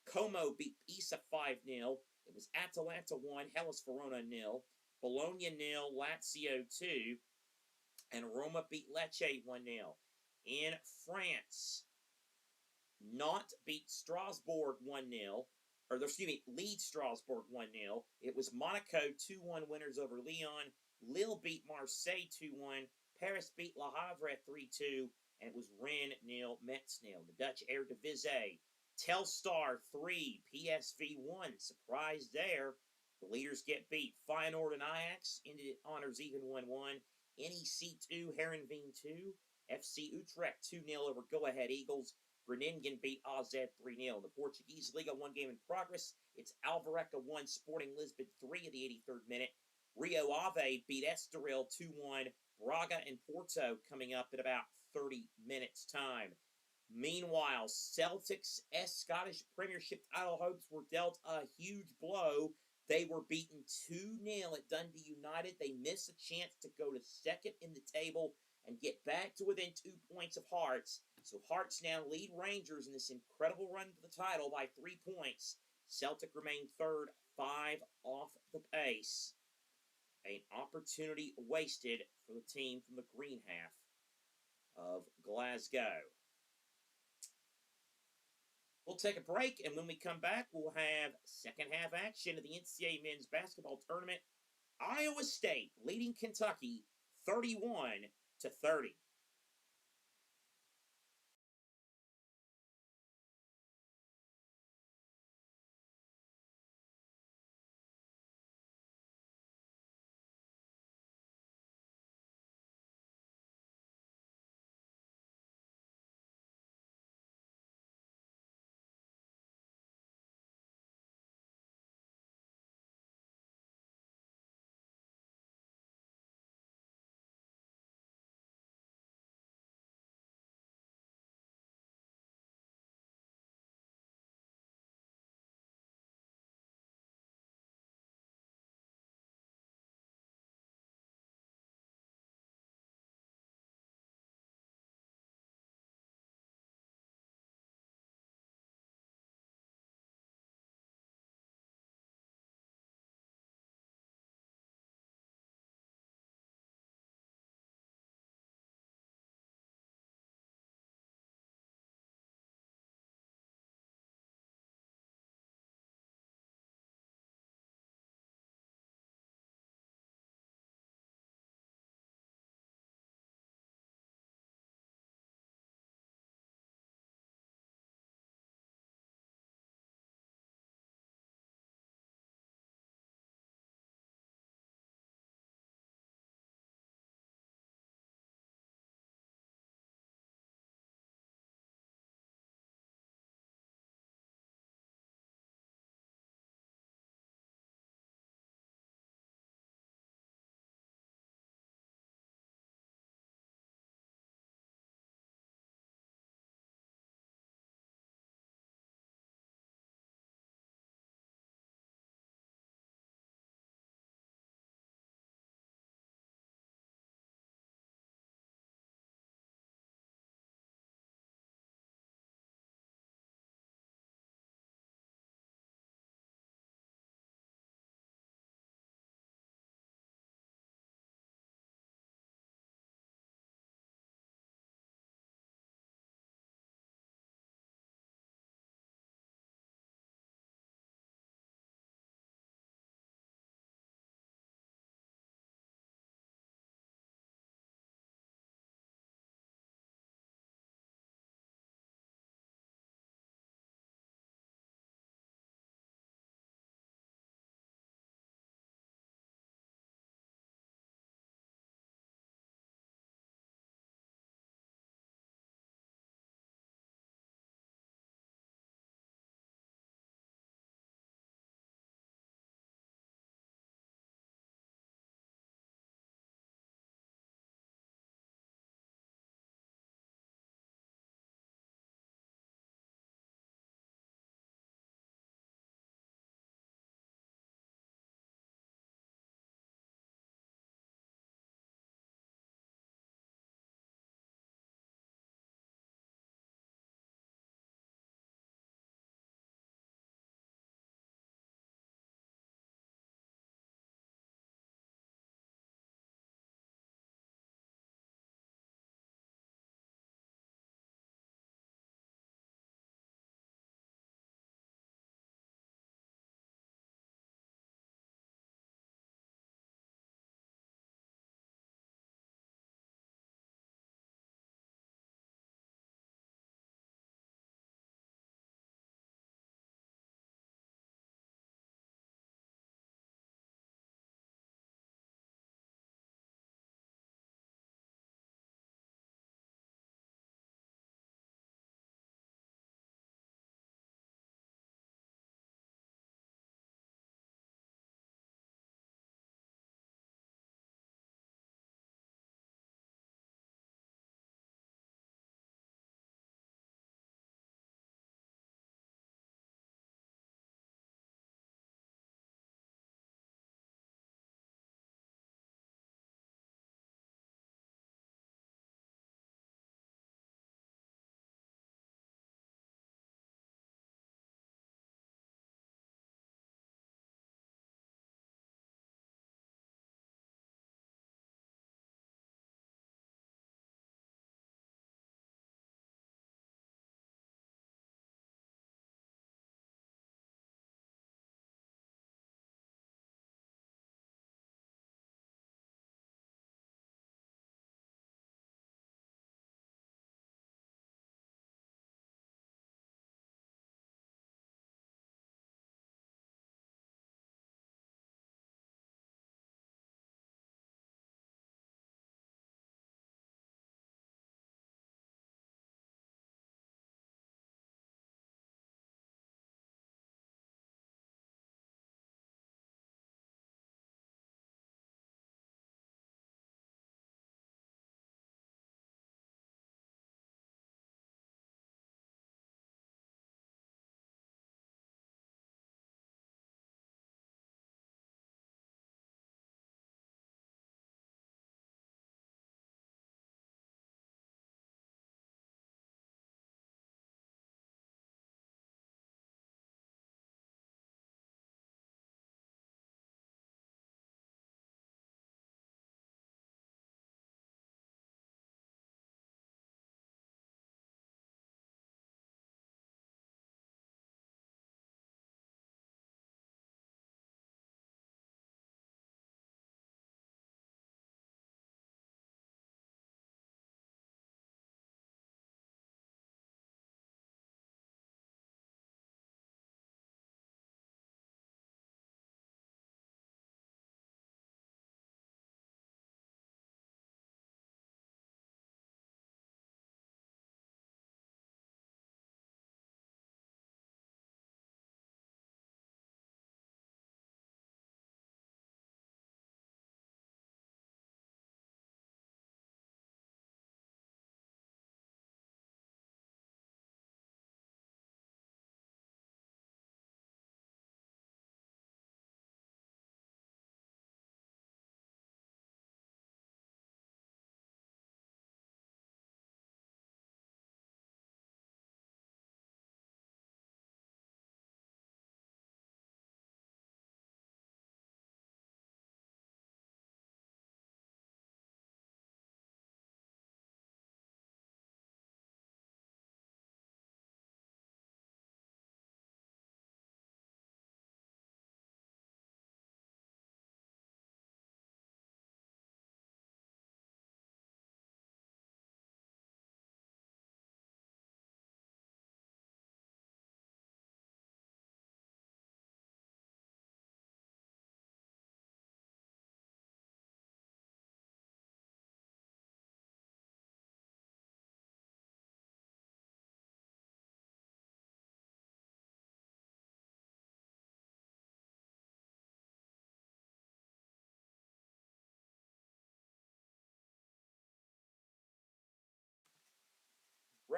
Como beat Pisa 5-0. It was Atalanta 1, Hellas Verona 0, Bologna 0, Lazio 2, and Roma beat Lecce 1-0. In France, Nantes beat Strasbourg 1-0. Lead Strasbourg 1-0. It was Monaco 2-1 winners over Lyon. Lille beat Marseille 2-1. Paris beat Le Havre 3-2. And it was Rennes 0, Metz 0. The Dutch Eredivisie. Telstar 3, PSV 1. Surprise there. The leaders get beat. Feyenoord and Ajax ended it honors even 1-1. NEC 2, Heerenveen 2. FC Utrecht 2-0 over Go Ahead Eagles. Groningen beat AZ 3-0. In the Portuguese Liga, 1 game in progress. It's Alvareca 1, Sporting Lisbon 3 in the 83rd minute. Rio Ave beat Estoril 2-1. Braga and Porto coming up in about 30 minutes' time. Meanwhile, Celtics' Scottish Premiership title hopes were dealt a huge blow. They were beaten 2-0 at Dundee United. They missed a chance to go to second in the table and get back to within 2 points of Hearts. So Hearts now lead Rangers in this incredible run to the title by 3 points. Celtic remain third, 5 off the pace. An opportunity wasted for the team from the green half of Glasgow. We'll take a break, and when we come back, we'll have second half action of the NCAA Men's Basketball Tournament. Iowa State leading Kentucky 31-30.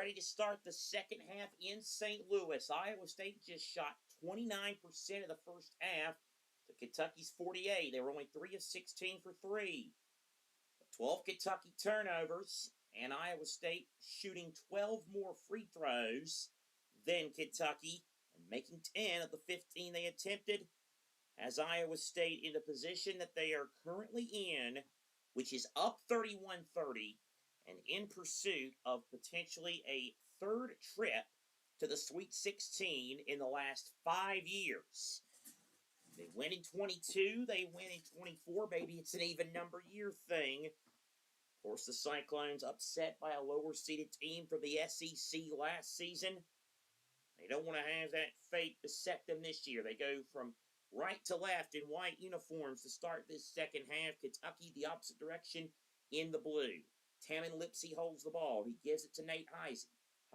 ready to start the second half in St. Louis. Iowa State just shot 29% of the first half to Kentucky's 48. They were only 3 of 16 for 3. 12 Kentucky turnovers, and Iowa State shooting 12 more free throws than Kentucky, and making 10 of the 15 they attempted, as Iowa State in the position that they are currently in, which is up 31-30, and in pursuit of potentially a third trip to the Sweet 16 in the last 5 years. They win in 22, they win in 24, maybe it's an even number year thing. Of course, the Cyclones upset by a lower-seeded team from the SEC last season. They don't want to have that fate beset them this year. They go from right to left in white uniforms to start this second half. Kentucky the opposite direction in the blue. Tamin Lipsey holds the ball. He gives it to Nate Heisey.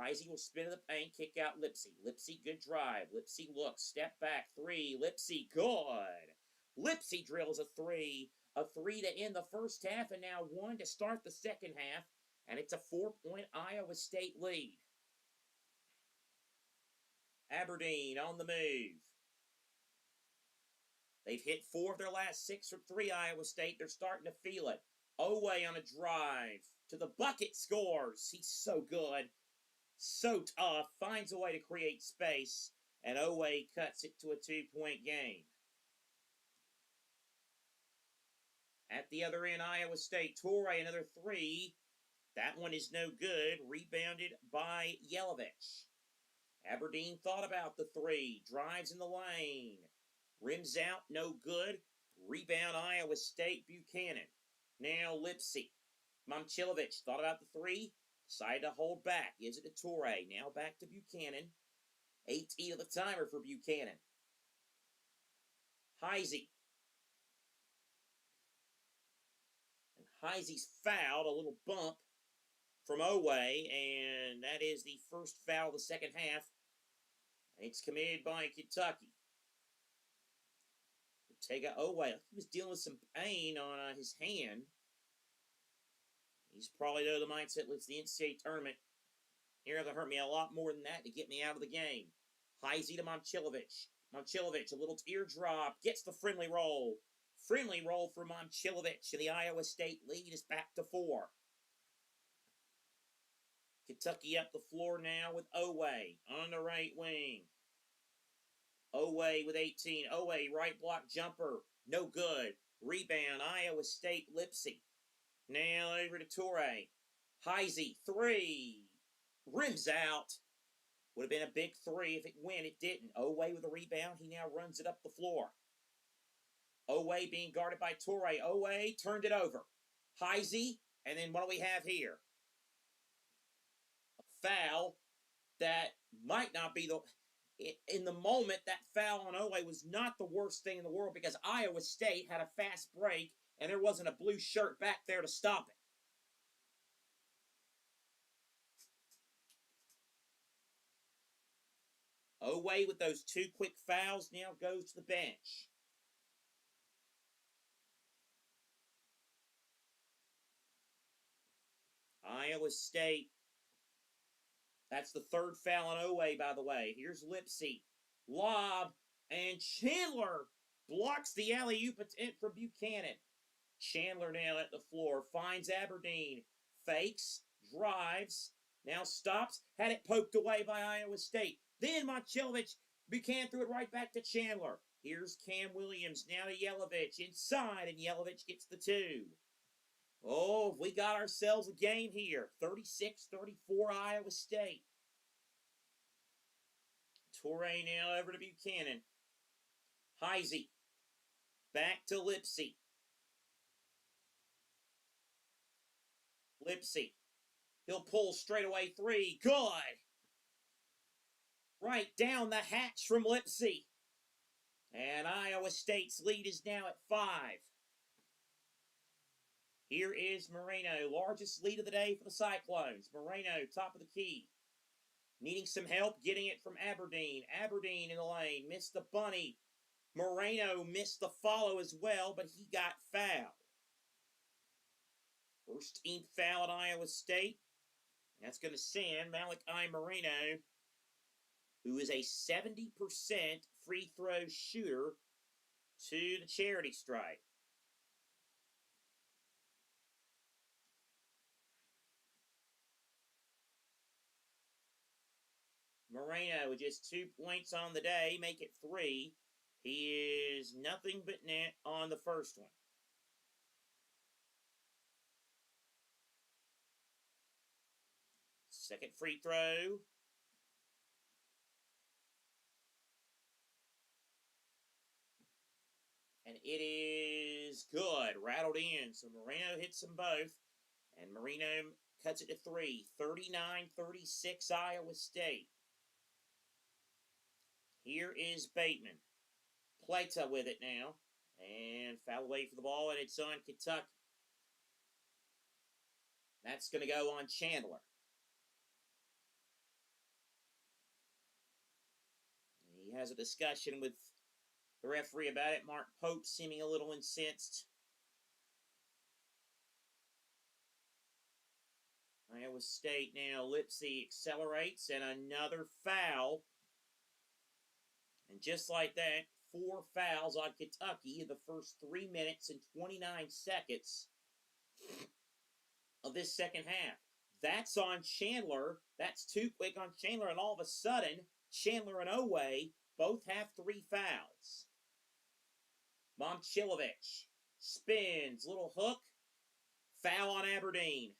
Heisey will spin in the paint, kick out Lipsey. Lipsey, good drive. Lipsey looks, step back, 3. Lipsey, good. Lipsey drills a 3. A 3 to end the first half, and now 1 to start the second half. And it's a 4-point Iowa State lead. Aberdeen on the move. They've hit 4 of their last 6 from 3, Iowa State. They're starting to feel it. Oweh on a drive. To the bucket, scores. He's so good. So tough. Finds a way to create space. And Oweh cuts it to a 2-point game. At the other end, Iowa State. Torrey, another 3. That one is no good. Rebounded by Yelovich. Aberdeen thought about the 3. Drives in the lane. Rims out, no good. Rebound, Iowa State, Buchanan. Now Lipsey. Momcilovic thought about the 3. Decided to hold back. Gives it to Torrey. Now back to Buchanan. 18 of the timer for Buchanan. Heisey. And Heisey's fouled. A little bump from Oweh. And that is the first foul of the second half. It's committed by Kentucky. Ortega Oweh, he was dealing with some pain on his hand. He's probably out of the mindset, it's the NCAA tournament. You're going to hurt me a lot more than that to get me out of the game. Heisey to Momcilovic. Momcilovic, a little teardrop, gets the friendly roll. Friendly roll for Momcilovic, and the Iowa State lead is back to 4. Kentucky up the floor now with Oweh on the right wing. Oweh with 18. Oweh, right block jumper. No good. Rebound, Iowa State, Lipsey. Now over to Torrey. Heisey, 3. Rims out. Would have been a big 3 if it went. It didn't. Oweh with a rebound. He now runs it up the floor. Oweh being guarded by Torrey. Oweh turned it over. Heisey, and then what do we have here? A foul that might not be the... In the moment, that foul on Oweh was not the worst thing in the world because Iowa State had a fast break and there wasn't a blue shirt back there to stop it. Oweh with those 2 quick fouls now goes to the bench. Iowa State. That's the 3rd foul on Oweh, by the way. Here's Lipsey. Lob. And Chandler blocks the alley-oop attempt from Buchanan. Chandler now at the floor. Finds Aberdeen. Fakes. Drives. Now stops. Had it poked away by Iowa State. Then Momcilovic. Buchanan threw it right back to Chandler. Here's Cam Williams. Now to Yelovich. Inside. And Yelovich gets the 2. Oh, we got ourselves a game here. 36-34 Iowa State. Torrey now over to Buchanan. Heisey. Back to Lipsey. Lipsey. He'll pull straight away 3. Good. Right down the hatch from Lipsey. And Iowa State's lead is now at 5. Here is Moreno, largest lead of the day for the Cyclones. Moreno, top of the key. Needing some help, getting it from Aberdeen. Aberdeen in the lane, missed the bunny. Moreno missed the follow as well, but he got fouled. First team foul at Iowa State. That's going to send Malachi Moreno, who is a 70% free throw shooter, to the charity stripe. Moreno with just 2 points on the day, make it 3. He is nothing but net on the first one. Second free throw. And it is good. Rattled in. So Moreno hits them both. And Moreno cuts it to 3. 39-36 Iowa State. Here is Bateman. Plata with it now. And foul away for the ball, and it's on Kentucky. That's going to go on Chandler. He has a discussion with the referee about it. Mark Pope seeming a little incensed. Iowa State now. Lipsy accelerates, and another foul. And just like that, 4 fouls on Kentucky in the first 3 minutes and 29 seconds of this second half. That's on Chandler. That's too quick on Chandler, and all of a sudden, Chandler and Oweh both have 3 fouls. Momcilovic spins, little hook, foul on Aberdeen.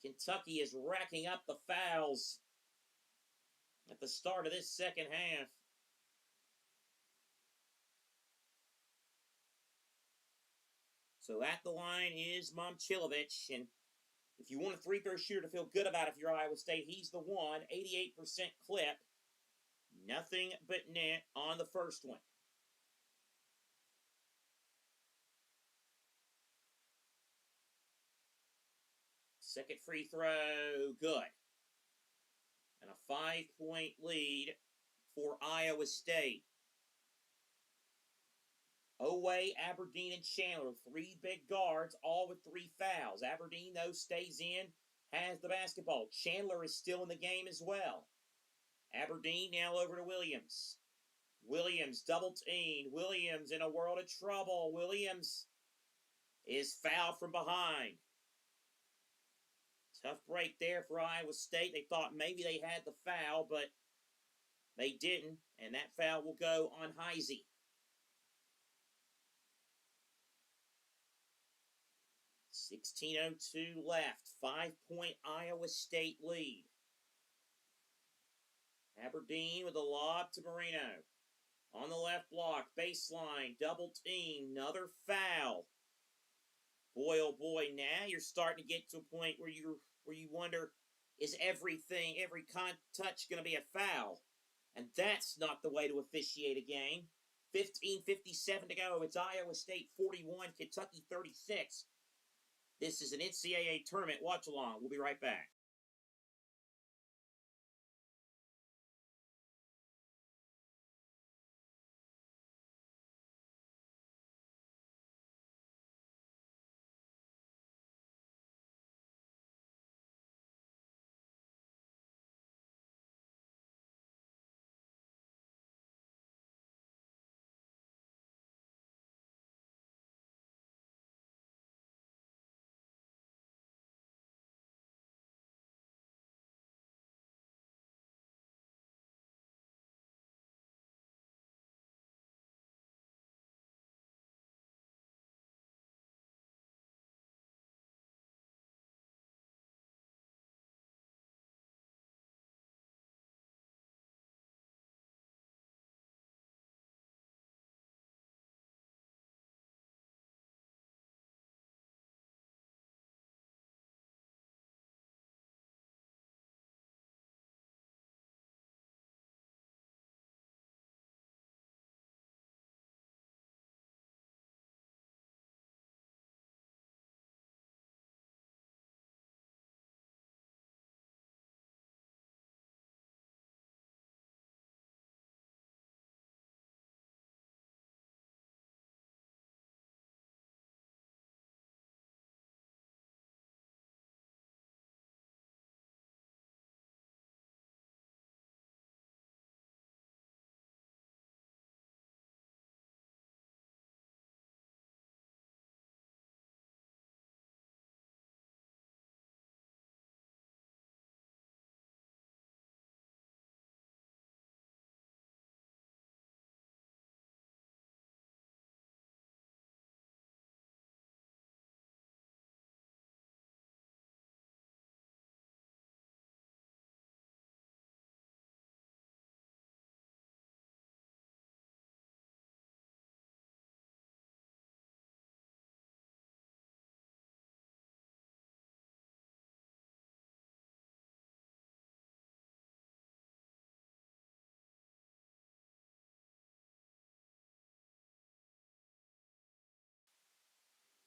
Kentucky is racking up the fouls at the start of this second half. So at the line is Momcilovic, and if you want a free throw shooter to feel good about if you're Iowa State, he's the one. 88% clip. Nothing but net on the first one. Second free throw, good. And a 5-point lead for Iowa State. Oweh, Aberdeen, and Chandler, 3 big guards, all with 3 fouls. Aberdeen, though, stays in, has the basketball. Chandler is still in the game as well. Aberdeen now over to Williams. Williams double teamed. Williams in a world of trouble. Williams is fouled from behind. Tough break there for Iowa State. They thought maybe they had the foul, but they didn't, and that foul will go on Heisey. 16:02 left. 5-point Iowa State lead. Aberdeen with a lob to Moreno. On the left block, baseline, double team, another foul. Boy, oh boy, now you're starting to get to a point where you wonder, is every touch going to be a foul? And that's not the way to officiate a game. 15:57 to go. It's Iowa State 41, Kentucky 36. This is an NCAA Tournament Watchalong. We'll be right back.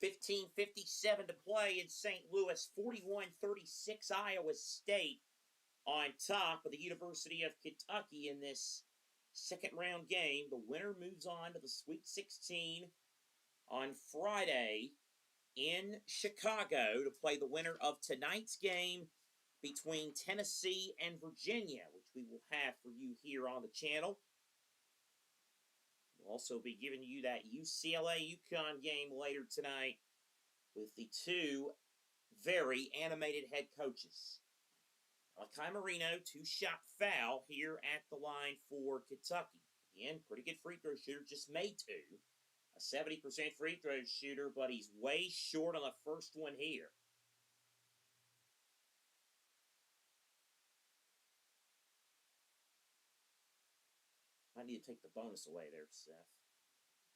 15:57 to play in St. Louis. 41-36 Iowa State on top of the University of Kentucky in this second round game. The winner moves on to the Sweet 16 on Friday in Chicago to play the winner of tonight's game between Tennessee and Virginia, which we will have for you here on the channel. We'll also be giving you that UCLA-UConn game later tonight with the two very animated head coaches. Malachi Marino, two-shot foul here at the line for Kentucky. Again, pretty good free throw shooter, just made two. A 70% free throw shooter, but he's way short on the first one here. I need to take the bonus away there, Seth.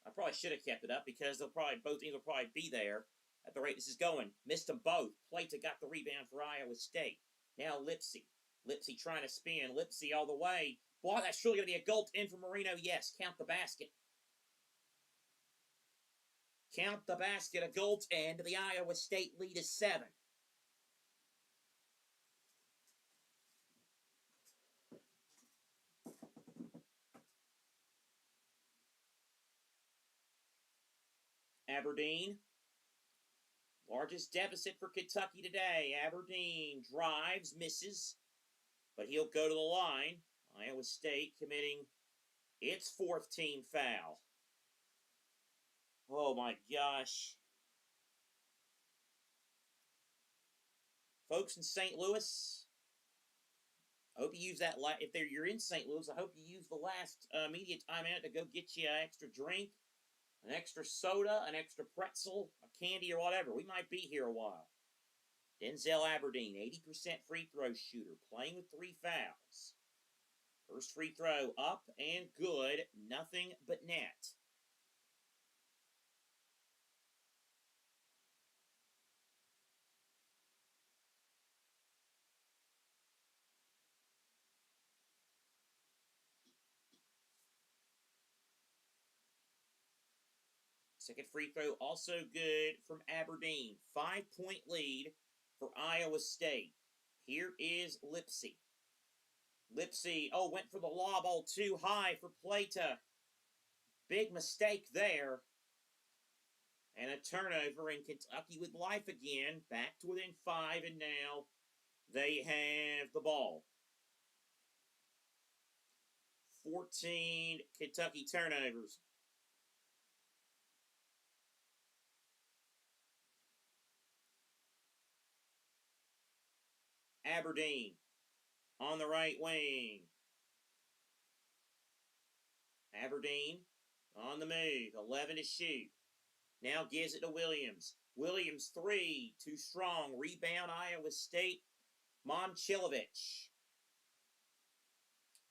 I probably should have kept it up because both teams will probably be there at the rate this is going. Missed them both. Plata got the rebound for Iowa State. Now Lipsy. Lipsy trying to spin. Lipsy all the way. Boy, that's surely going to be a gulp in for Marino. Yes, count the basket. Count the basket, a gulp in. The Iowa State lead is 7. Aberdeen. Largest deficit for Kentucky today. Aberdeen drives, misses, but he'll go to the line. Iowa State committing its 4th team foul. Oh my gosh. Folks in St. Louis, I hope you use that. If you're in St. Louis, I hope you use the last media timeout to go get you an extra drink, an extra soda, an extra pretzel, a candy, or whatever. We might be here a while. Denzel Aberdeen, 80% free throw shooter, playing with 3 fouls. First free throw up and good, nothing but net. Second free throw also good from Aberdeen. 5-point lead for Iowa State. Here is Lipsy. Lipsy, went for the lob all too high for Plata. Big mistake there. And a turnover, in Kentucky with life again. Back to within 5, and now they have the ball. 14 Kentucky turnovers. Aberdeen on the right wing. Aberdeen on the move. 11 to shoot. Now gives it to Williams. Williams 3, too strong. Rebound Iowa State. Momcilovic.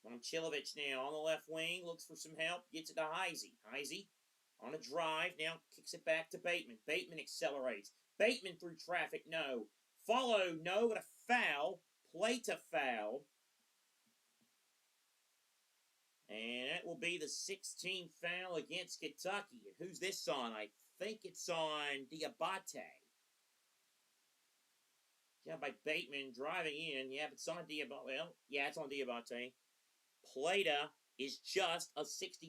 Momcilovic now on the left wing. Looks for some help. Gets it to Heisey. Heisey on a drive. Now kicks it back to Bateman. Bateman accelerates. Bateman through traffic. No. Follow. No, but a foul. Plata fouled. And that will be the 16th foul against Kentucky. And who's this on? I think it's on Diabate. Yeah, by Bateman driving in. Yeah, but it's on Diabate. Well, yeah, it's on Diabate. Plata is just a 63%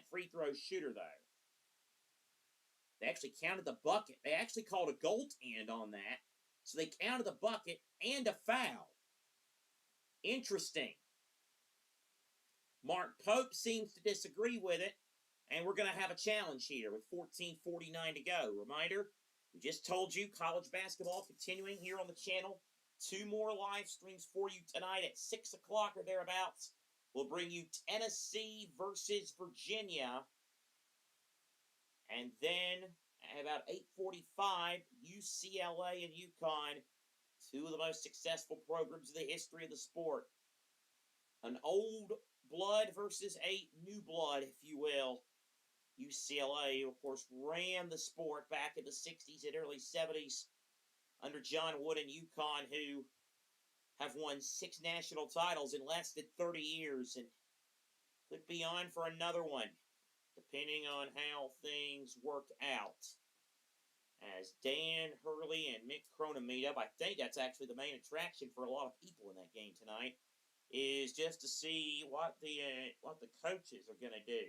free throw shooter, though. They actually counted the bucket. They actually called a goal end on that. So they counted the bucket and a foul. Interesting. Mark Pope seems to disagree with it, and we're going to have a challenge here with 14:49 to go. Reminder, we just told you college basketball continuing here on the channel. 2 more live streams for you tonight at 6 o'clock or thereabouts. We'll bring you Tennessee versus Virginia. And then at about 8:45, UCLA and UConn, 2 of the most successful programs in the history of the sport. An old blood versus a new blood, if you will. UCLA, of course, ran the sport back in the 60s and early 70s under John Wood and UConn, who have won 6 national titles in less than 30 years and could be on for another one, depending on how things work out. as Dan Hurley and Mick Cronin meet up. I think that's actually the main attraction for a lot of people in that game tonight, is just to see what the coaches are going to do.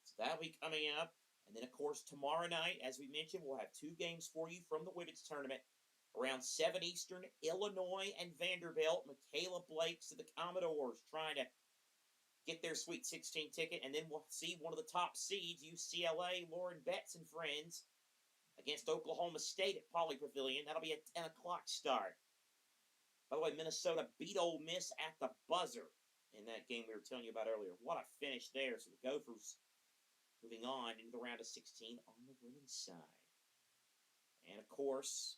So that'll be coming up. And then, of course, tomorrow night, as we mentioned, we'll have 2 games for you from the women's tournament. Around 7 Eastern, Illinois and Vanderbilt. Michaela Blake's of the Commodores trying to get their Sweet 16 ticket. And then we'll see one of the top seeds, UCLA, Lauren Betts and friends, against Oklahoma State at Poly Pavilion. That'll be a 10 o'clock start. By the way, Minnesota beat Ole Miss at the buzzer in that game we were telling you about earlier. What a finish there. So the Gophers moving on into the round of 16 on the women's side. And, of course,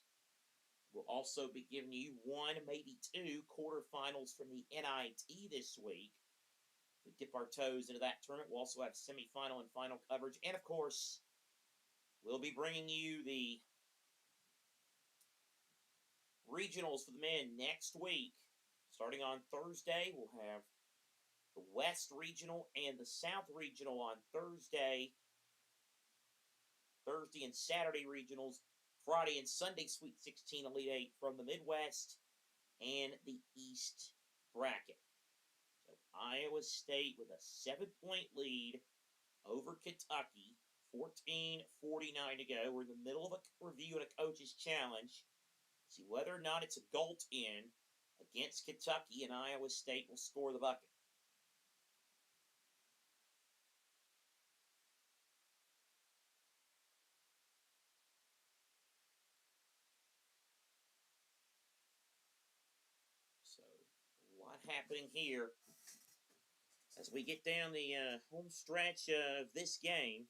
we'll also be giving you 1, maybe 2 quarterfinals from the NIT this week. We dip our toes into that tournament. We'll also have semifinal and final coverage. And, of course, we'll be bringing you the regionals for the men next week. Starting on Thursday, we'll have the West Regional and the South Regional on Thursday. Thursday and Saturday regionals. Friday and Sunday Sweet 16 Elite 8 from the Midwest and the East bracket. So Iowa State with a 7-point lead over Kentucky. 14:49 to go. We're in the middle of a review and a coach's challenge. See whether or not it's a Galt in against Kentucky, and Iowa State will score the bucket. So, a lot happening here as we get down the home stretch of this game.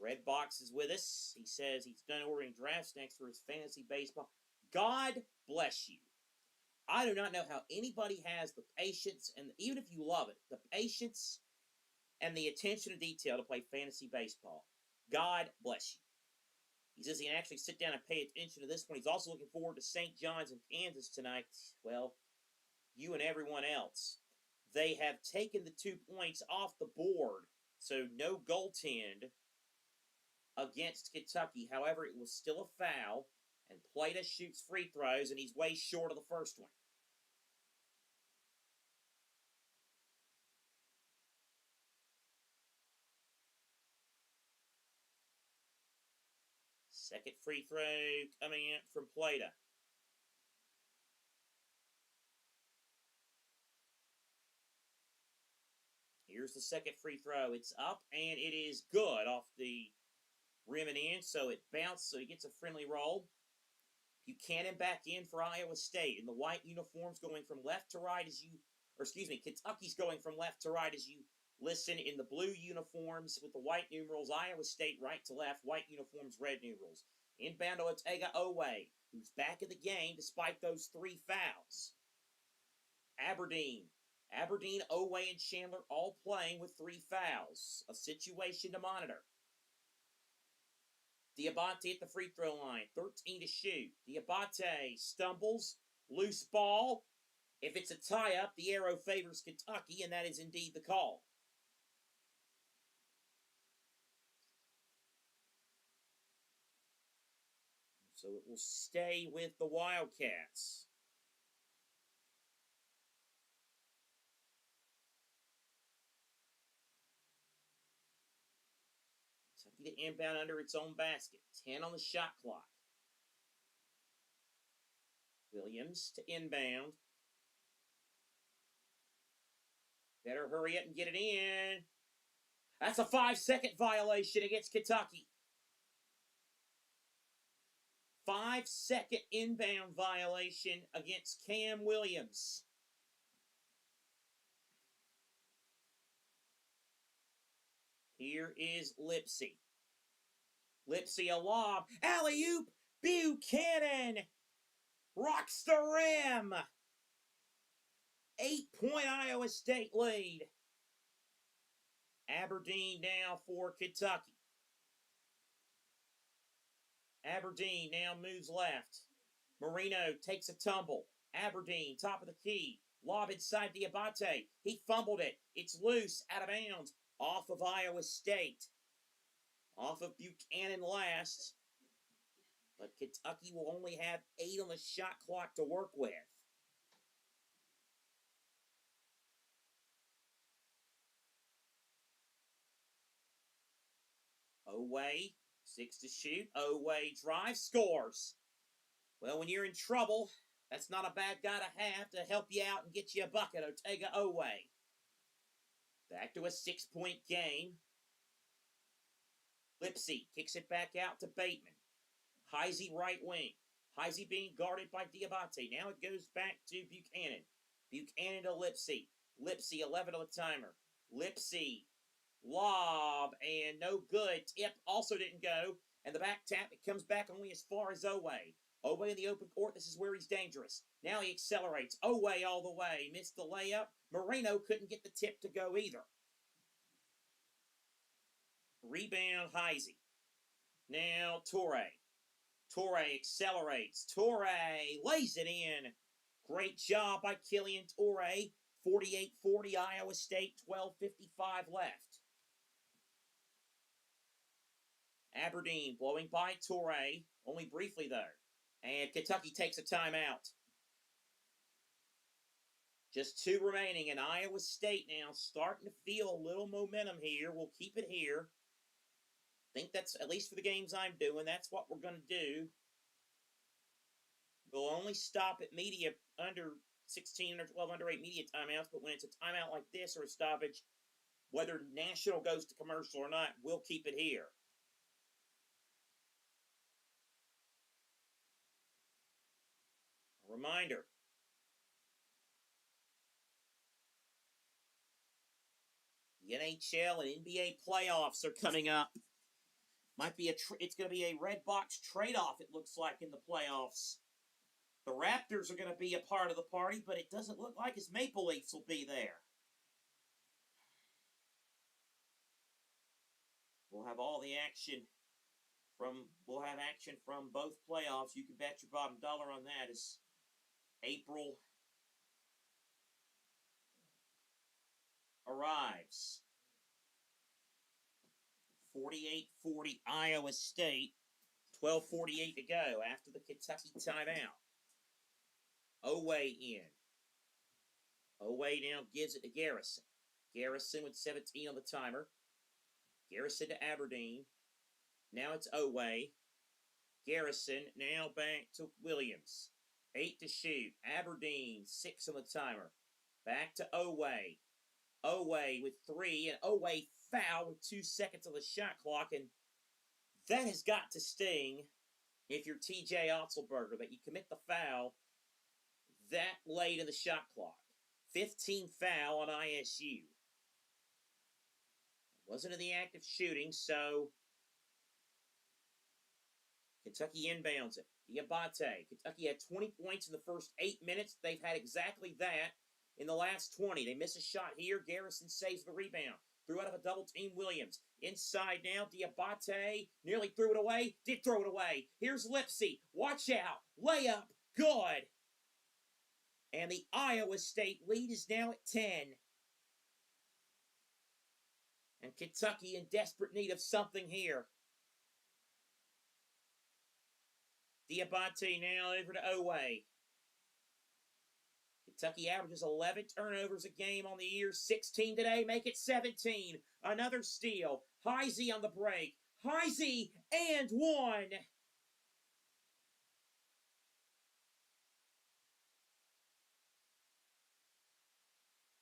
Red Box is with us. He says he's done ordering draft snacks for his fantasy baseball. God bless you. I do not know how anybody has the patience, and even if you love it, the patience and the attention to detail to play fantasy baseball. God bless you. He says he can actually sit down and pay attention to this one. He's also looking forward to St. John's in Kansas tonight. Well, you and everyone else. They have taken the 2 points off the board, so no goaltend against Kentucky. However, it was still a foul, and Plata shoots free throws, and he's way short of the first one. Second free throw coming in from Plata. Here's the second free throw. It's up, and it is good off the rim and in, so it bounced, so he gets a friendly roll. Buchanan back in for Iowa State, and the white uniforms going from left to right as you, Kentucky's going from left to right as you listen in the blue uniforms with the white numerals. Iowa State right to left, white uniforms, red numerals. Inbound to Otega Owe, who's back in the game despite those 3 fouls. Aberdeen, Owe, and Chandler all playing with 3 fouls. A situation to monitor. Diabate at the free throw line, 13 to shoot. Diabate stumbles, loose ball. If it's a tie-up, the arrow favors Kentucky, and that is indeed the call. So it will stay with the Wildcats. Kentucky to inbound under its own basket. 10 on the shot clock. Williams to inbound. Better hurry up and get it in. That's a 5-second violation against Kentucky. 5-second inbound violation against Cam Williams. Here is Lipsy. Lipsy a lob. Alley-oop. Buchanan rocks the rim. 8-point Iowa State lead. Aberdeen now for Kentucky. Aberdeen now moves left. Marino takes a tumble. Aberdeen, top of the key. Lob inside Diabate. He fumbled it. It's loose, out of bounds, off of Iowa State. off of Buchanan last. But Kentucky will only have 8 on the shot clock to work with. Oway, 6 to shoot. Oway drive, scores. Well, when you're in trouble, that's not a bad guy to help you out and get you a bucket. Otega Oway. Back to a 6-point game. Lipsy kicks it back out to Bateman. Heisey right wing. Heisey being guarded by Diabate. Now it goes back to Buchanan. Buchanan to Lipsy. Lipsy, 11 on the timer. Lipsy, lob, and no good. Tip also didn't go. And the back tap, it comes back only as far as Oway. Oway in the open court, this is where he's dangerous. Now he accelerates. Oway all the way. Missed the layup. Moreno couldn't get the tip to go either. Rebound, Heisey. Now Torre. Torre accelerates. Torre lays it in. Great job by Killian Torre. 48-40 Iowa State, 12:55 left. Aberdeen blowing by Torre, only briefly though. And Kentucky takes a timeout. Just 2 remaining, and Iowa State now starting to feel a little momentum here. We'll keep it here. I think that's, at least for the games I'm doing, that's what we're going to do. We'll only stop at media under 16 or 12 under 8 media timeouts, but when it's a timeout like this or a stoppage, whether national goes to commercial or not, we'll keep it here. A reminder. The NHL and NBA playoffs are coming up. Might be it's going to be a red box trade-off, it looks like, in the playoffs. The Raptors are going to be a part of the party, but it doesn't look like his Maple Leafs will be there. We'll have all the action we'll have action from both playoffs. You can bet your bottom dollar on that as April arrives. 48-40 Iowa State. 12:48 to go after the Kentucky timeout. Oway in. Oway now gives it to Garrison. Garrison with 17 on the timer. Garrison to Aberdeen. Now it's Oway. Garrison now back to Williams. 8 to shoot. Aberdeen, 6 on the timer. Back to Oway. Oway with 3, and Oway foul with 2 seconds on the shot clock, and that has got to sting if you're TJ Otzelberger, that you commit the foul that late in the shot clock. 15 foul on ISU. Wasn't in the act of shooting, so Kentucky inbounds it. Diabate. Kentucky had 20 points in the first 8 minutes. They've had exactly that in the last 20. They miss a shot here. Garrison saves the rebound. Threw out of a double team Williams. Inside now, Diabate nearly threw it away. Did throw it away. Here's Lipsy. Watch out. Layup. Good. And the Iowa State lead is now at 10. And Kentucky in desperate need of something here. Diabate now over to Oway. Kentucky averages 11 turnovers a game on the year. 16 today, make it 17. Another steal. Heisey on the break. Heisey and 1.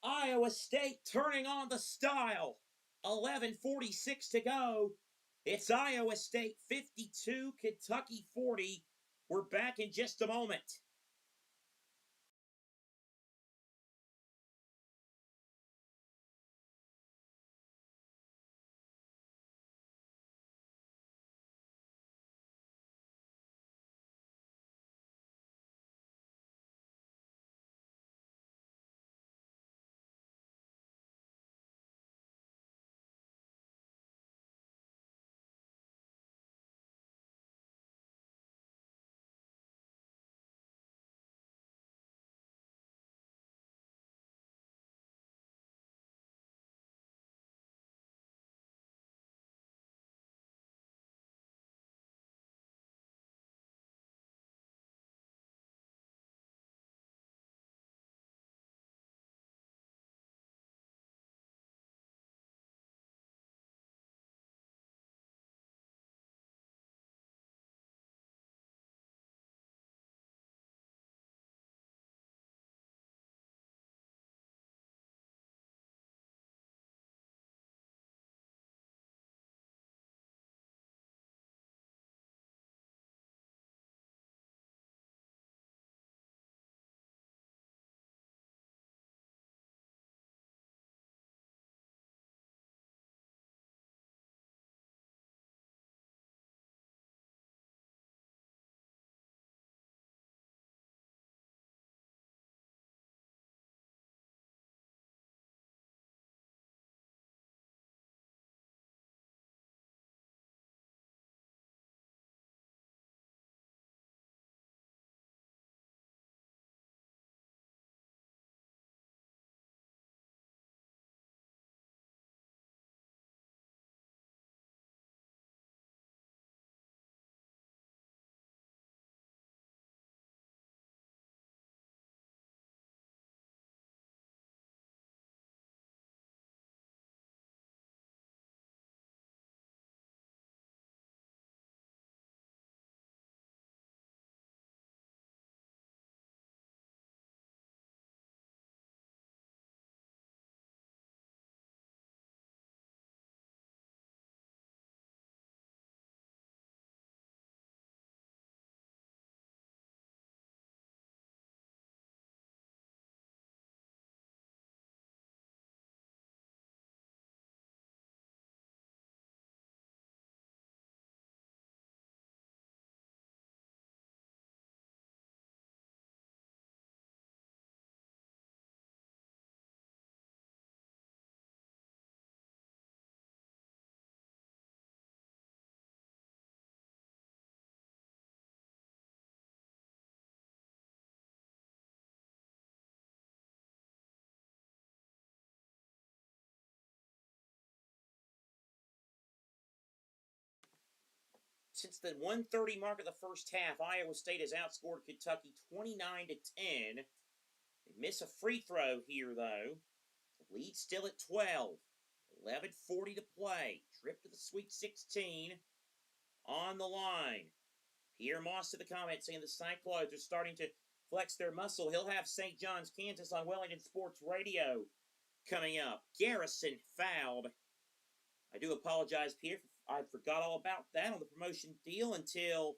Iowa State turning on the style. 11:46 to go. It's Iowa State 52, Kentucky 40. We're back in just a moment. Since the 1:30 mark of the first half, Iowa State has outscored Kentucky 29-10. They miss a free throw here, though. The lead still at 12. 11:40 to play. Trip to the Sweet 16 on the line. Pierre Moss to the comments saying the Cyclones are starting to flex their muscle. He'll have St. John's, Kansas on Wellington Sports Radio coming up. Garrison fouled. I do apologize, Pierre. I forgot all about that on the promotion deal until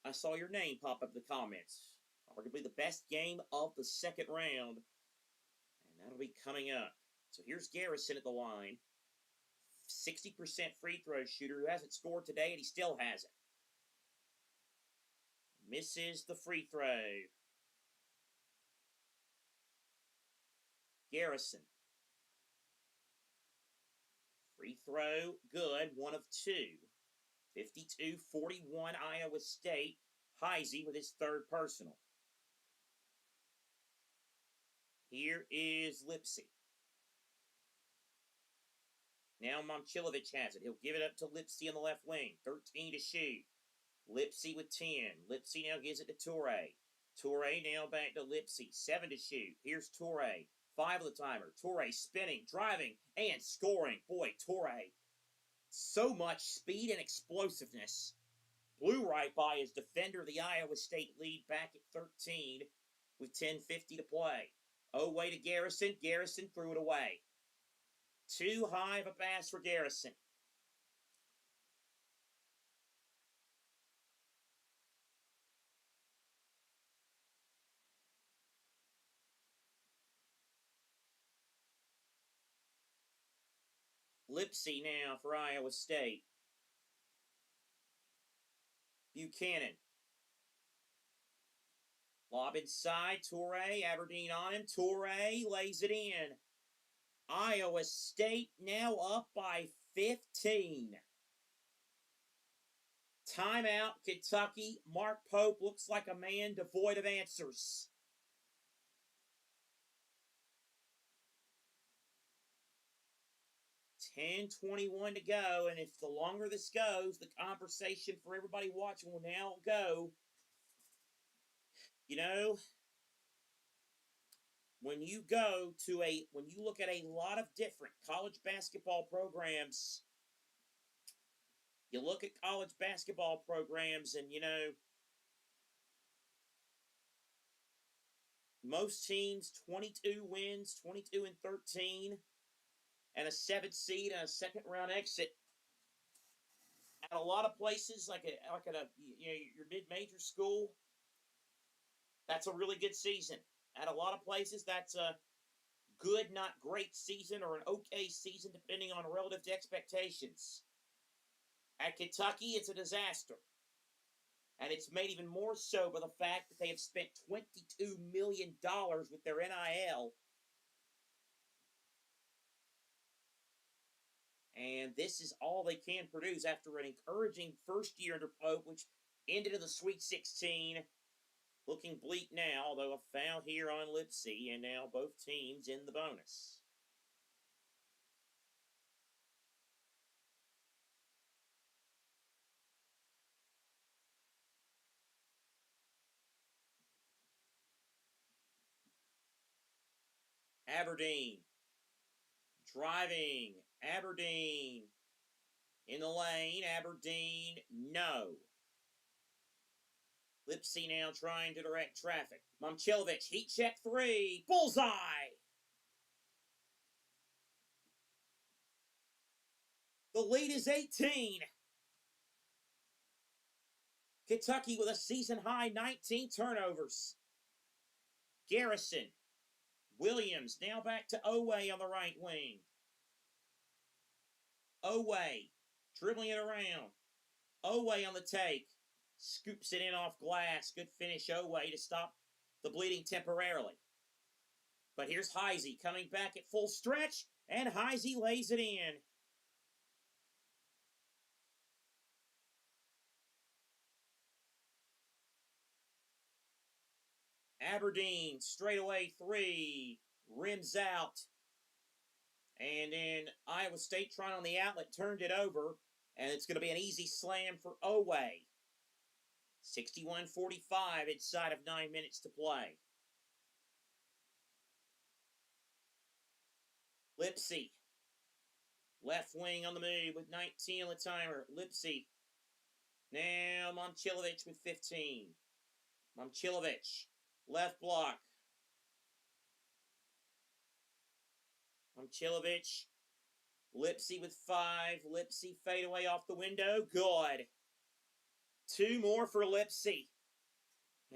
I saw your name pop up in the comments. Arguably the best game of the second round. And that'll be coming up. So here's Garrison at the line. 60% free throw shooter who hasn't scored today, and he still hasn't. Misses the free throw. Garrison. Free throw, good, 1 of 2. 52-41 Iowa State. Heisey with his third personal. Here is Lipsy. Now Momcilovic has it. He'll give it up to Lipsy on the left wing. 13 to shoot. Lipsy with 10. Lipsy now gives it to Toure. Toure now back to Lipsy. 7 to shoot. Here's Toure. 5 of the timer. Toure spinning, driving, and scoring. Boy, Toure. So much speed and explosiveness. Blew right by his defender. The Iowa State lead back at 13 with 10:50 to play. Way to Garrison. Garrison threw it away. Too high of a pass for Garrison. Lipsy now for Iowa State. Buchanan. Lob inside. Toure. Aberdeen on him. Toure lays it in. Iowa State now up by 15. Timeout, Kentucky. Mark Pope looks like a man devoid of answers. $10:21 to go, and if the longer this goes, the conversation for everybody watching will now go. You know, when you look at a lot of different college basketball programs, you look at college basketball programs and, most teams, 22 wins, 22-13, and a 7th seed and a second round exit. At a lot of places, like at your mid-major school, that's a really good season. At a lot of places, that's a good, not great season, or an okay season, depending on relative to expectations. At Kentucky, it's a disaster. And it's made even more so by the fact that they have spent $22 million with their NIL. And this is all they can produce after an encouraging first year under Pope, which ended in the Sweet 16. Looking bleak now, although a foul here on Lipsy, and now both teams in the bonus. Aberdeen. Driving. Aberdeen. In the lane. Aberdeen. No. Lipsy now trying to direct traffic. Momcilovic. Heat check 3. Bullseye. The lead is 18. Kentucky with a season-high 19 turnovers. Garrison. Williams now back to Owe on the right wing. Owe dribbling it around. Owe on the take. Scoops it in off glass. Good finish, Owe, to stop the bleeding temporarily. But here's Heisey coming back at full stretch, and Heisey lays it in. Aberdeen, straightaway 3, rims out. And then Iowa State trying on the outlet, turned it over. And it's going to be an easy slam for Oway. 61-45 inside of 9 minutes to play. Lipsy. Left wing on the move with 19 on the timer. Lipsy. Now Momcilovic with 15. Momcilovic. Left block. Momcilovic. Lipsy with 5. Lipsy fade away off the window. Good. 2 more for Lipsy.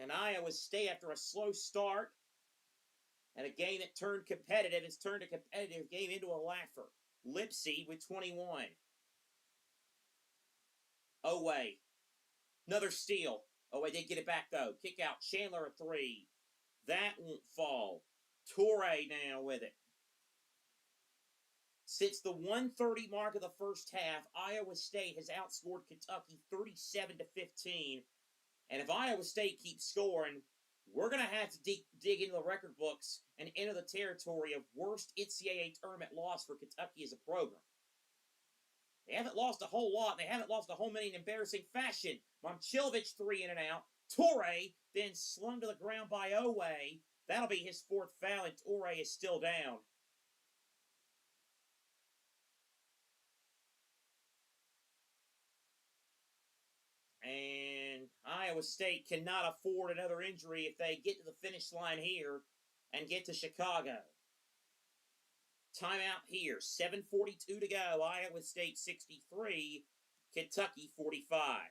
And Iowa State, after a slow start and a game that turned competitive, has turned a competitive game into a laugher. Lipsy with 21. Oway. Another steal. Oway did get it back, though. Kick out. Chandler a 3. That won't fall. Torrey now with it. Since the 1:30 mark of the first half, Iowa State has outscored Kentucky 37-15. And if Iowa State keeps scoring, we're going to have to dig into the record books and enter the territory of worst NCAA tournament loss for Kentucky as a program. They haven't lost a whole lot. They haven't lost a whole many in embarrassing fashion. Momcilovic 3 in and out. Torrey then slung to the ground by Oway. That'll be his 4th foul, and Torrey is still down. And Iowa State cannot afford another injury if they get to the finish line here and get to Chicago. Timeout here. 7:42 to go. Iowa State 63, Kentucky 45.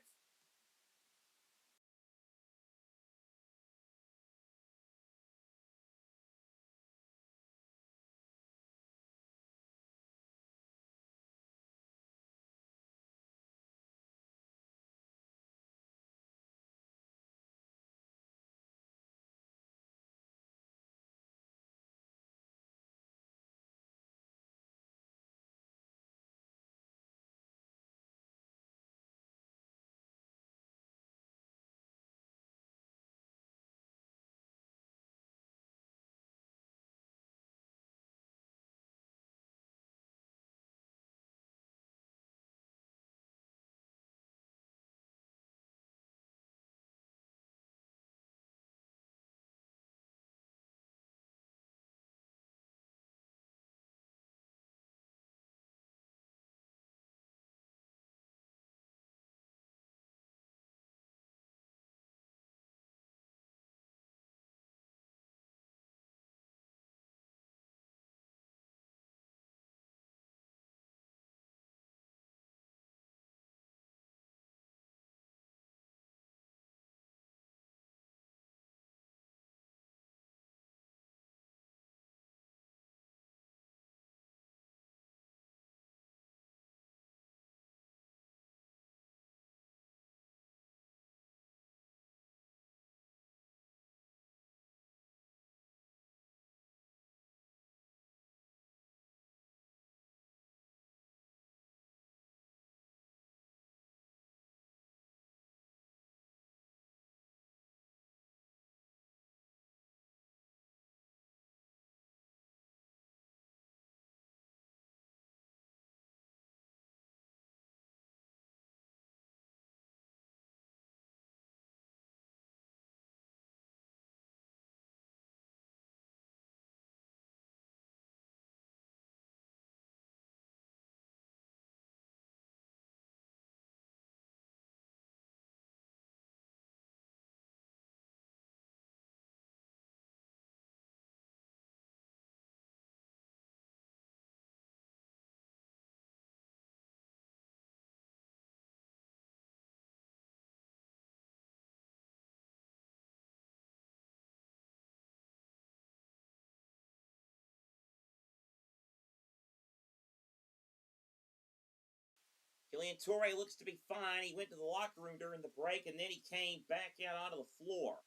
Killian Torrey looks to be fine. He went to the locker room during the break, and then he came back out onto the floor.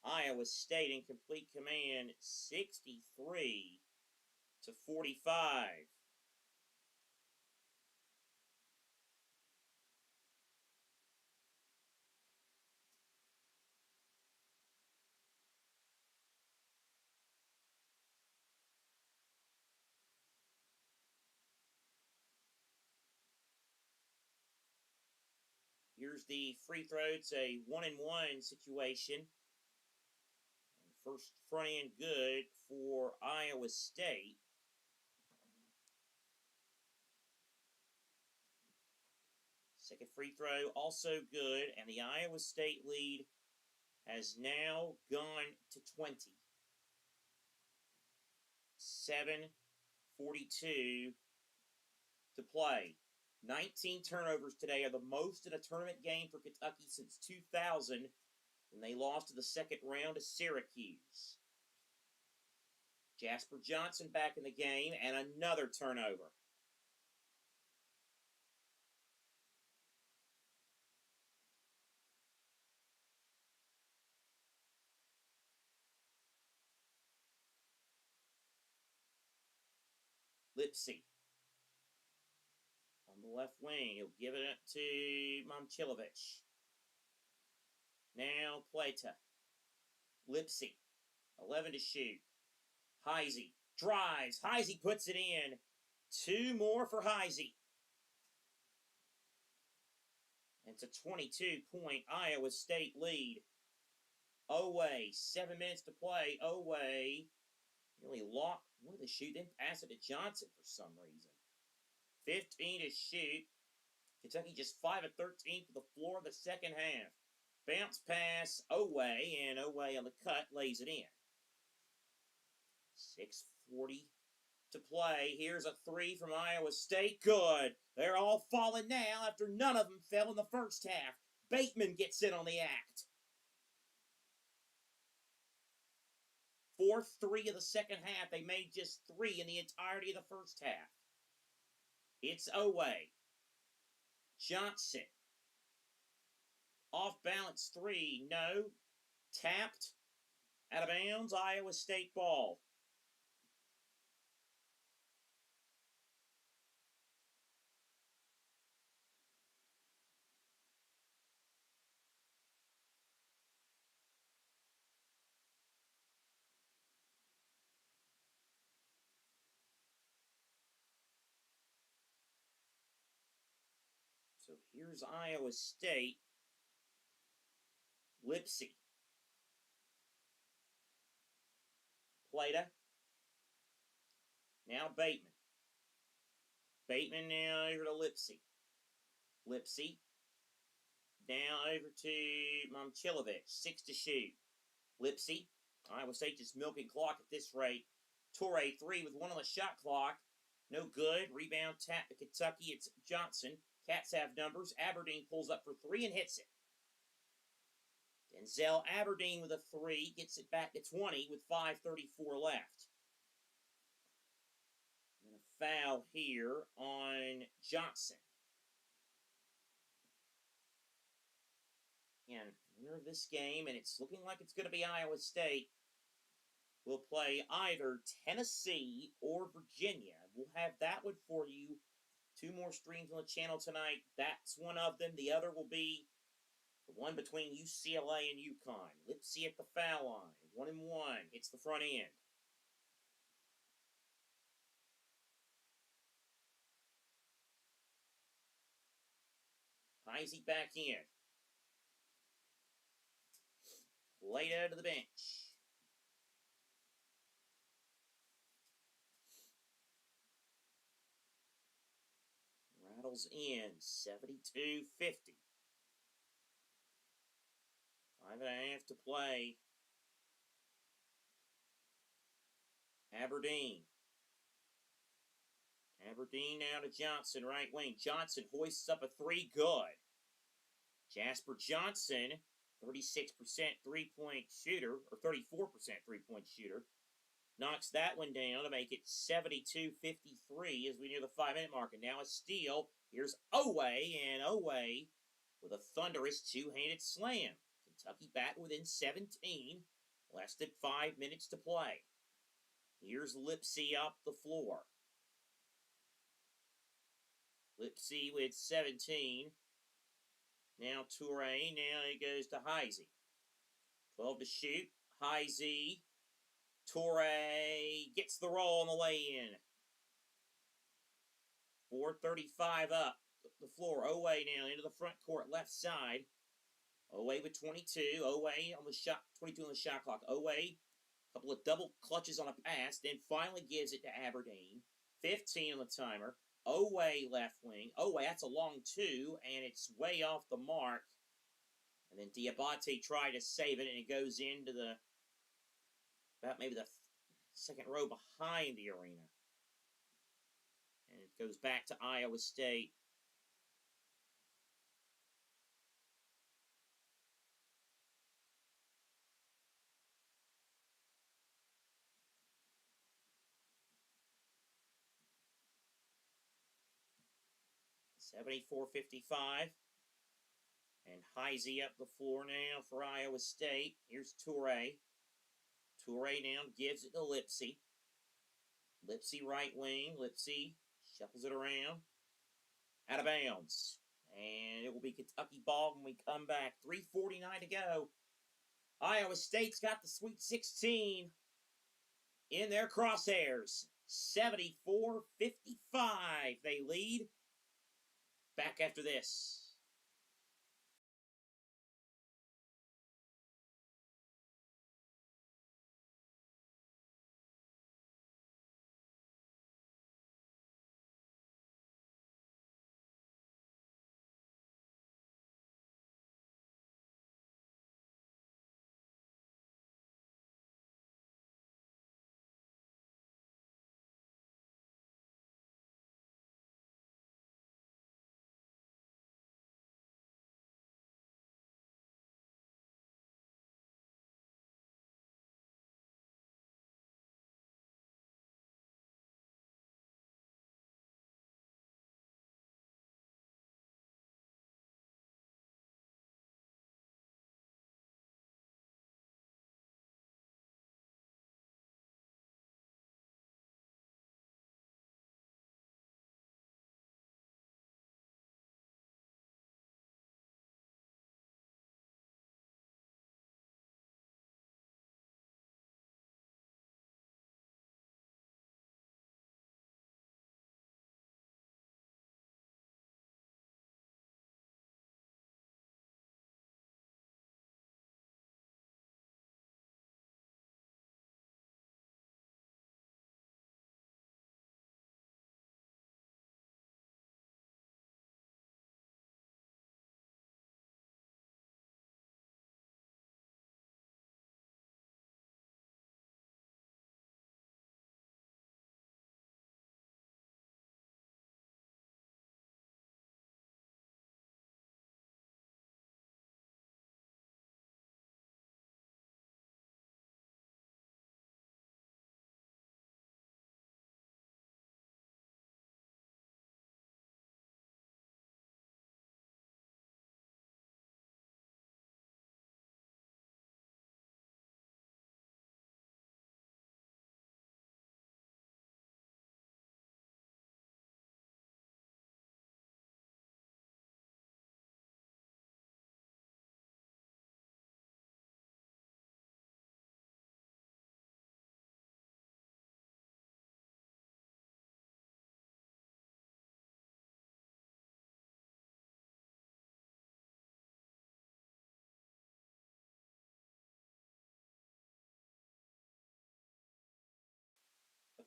Iowa State in complete command, 63-45. Here's the free throw. It's a 1-and-1 situation. First front end good for Iowa State. Second free throw also good, and the Iowa State lead has now gone to 20. 7:42 to play. 19 turnovers today are the most in a tournament game for Kentucky since 2000, when they lost to the second round of Syracuse. Jasper Johnson back in the game, and another turnover. Lipsy on the left wing. He'll give it up to Momcilovic. Now Plata. Lipsy, 11 to shoot. Heisey drives. Heisey puts it in. 2 more for Heisey. It's a 22-point Iowa State lead. Oway, 7 minutes to play. Oway really locked. What did they shoot? Then pass it to Johnson for some reason. 15 to shoot. Kentucky just 5 of 13 for the floor of the second half. Bounce pass Oway, and Oway on the cut lays it in. 6:40 to play. Here's a 3 from Iowa State. Good. They're all falling now after none of them fell in the first half. Bateman gets in on the act. 4th 3 of the second half. They made just 3 in the entirety of the first half. It's Oway. Johnson. Off balance 3. No. Tapped. Out of bounds. Iowa State ball. So here's Iowa State. Lipsy. Plata. Now Bateman. Bateman now over to Lipsy. Lipsy. Now over to Momcilovic. 6 to shoot. Lipsy. Iowa State just milking clock at this rate. Torrey 3 with 1 on the shot clock. No good. Rebound tap to Kentucky. It's Johnson. Cats have numbers. Aberdeen pulls up for 3 and hits it. Denzel Aberdeen with a 3. Gets it back to 20 with 5:34 left. And a foul here on Johnson. And winner of this game, and it's looking like it's going to be Iowa State, will play either Tennessee or Virginia. We'll have that one for you. 2 more streams on the channel tonight. That's one of them. The other will be the one between UCLA and UConn. Lipsy at the foul line. 1-and-1. Hits the front end. Heisey back in. Laid out to the bench. Rattles in. 72-50. 5.5 to play. Aberdeen. Aberdeen now to Johnson, right wing. Johnson hoists up a 3, good. Jasper Johnson, 36% three-point shooter, or 34% three-point shooter, knocks that one down to make it 72-53 as we near the 5-minute mark. And now a steal. Here's Oway, and Oway with a thunderous 2-handed slam. Kentucky back within 17. Less than 5 minutes to play. Here's Lipsy up the floor. Lipsy with 17. Now Touré. Now it goes to Heisey. 12 to shoot. Heisey. Touré gets the roll on the lay-in. 4:35 up. the floor. Oway now into the front court, left side. Oway with 22. Oway on the shot, 22 on the shot clock. Oway, a couple of double clutches on a pass, then finally gives it to Aberdeen. 15 on the timer. Oway left wing. Oway, that's a long two, and it's way off the mark. And then Diabate tried to save it, and it goes into the, about maybe the second row behind the arena. And it goes back to Iowa State. $74.55. And Heisey up the floor now for Iowa State. Here's Toure. Toure now gives it to Lipsy. Lipsy right wing. Lipsy shuffles it around. Out of bounds. And it will be Kentucky ball when we come back. 3:49 to go. Iowa State's got the Sweet 16 in their crosshairs. 74-55. They lead. Back after this.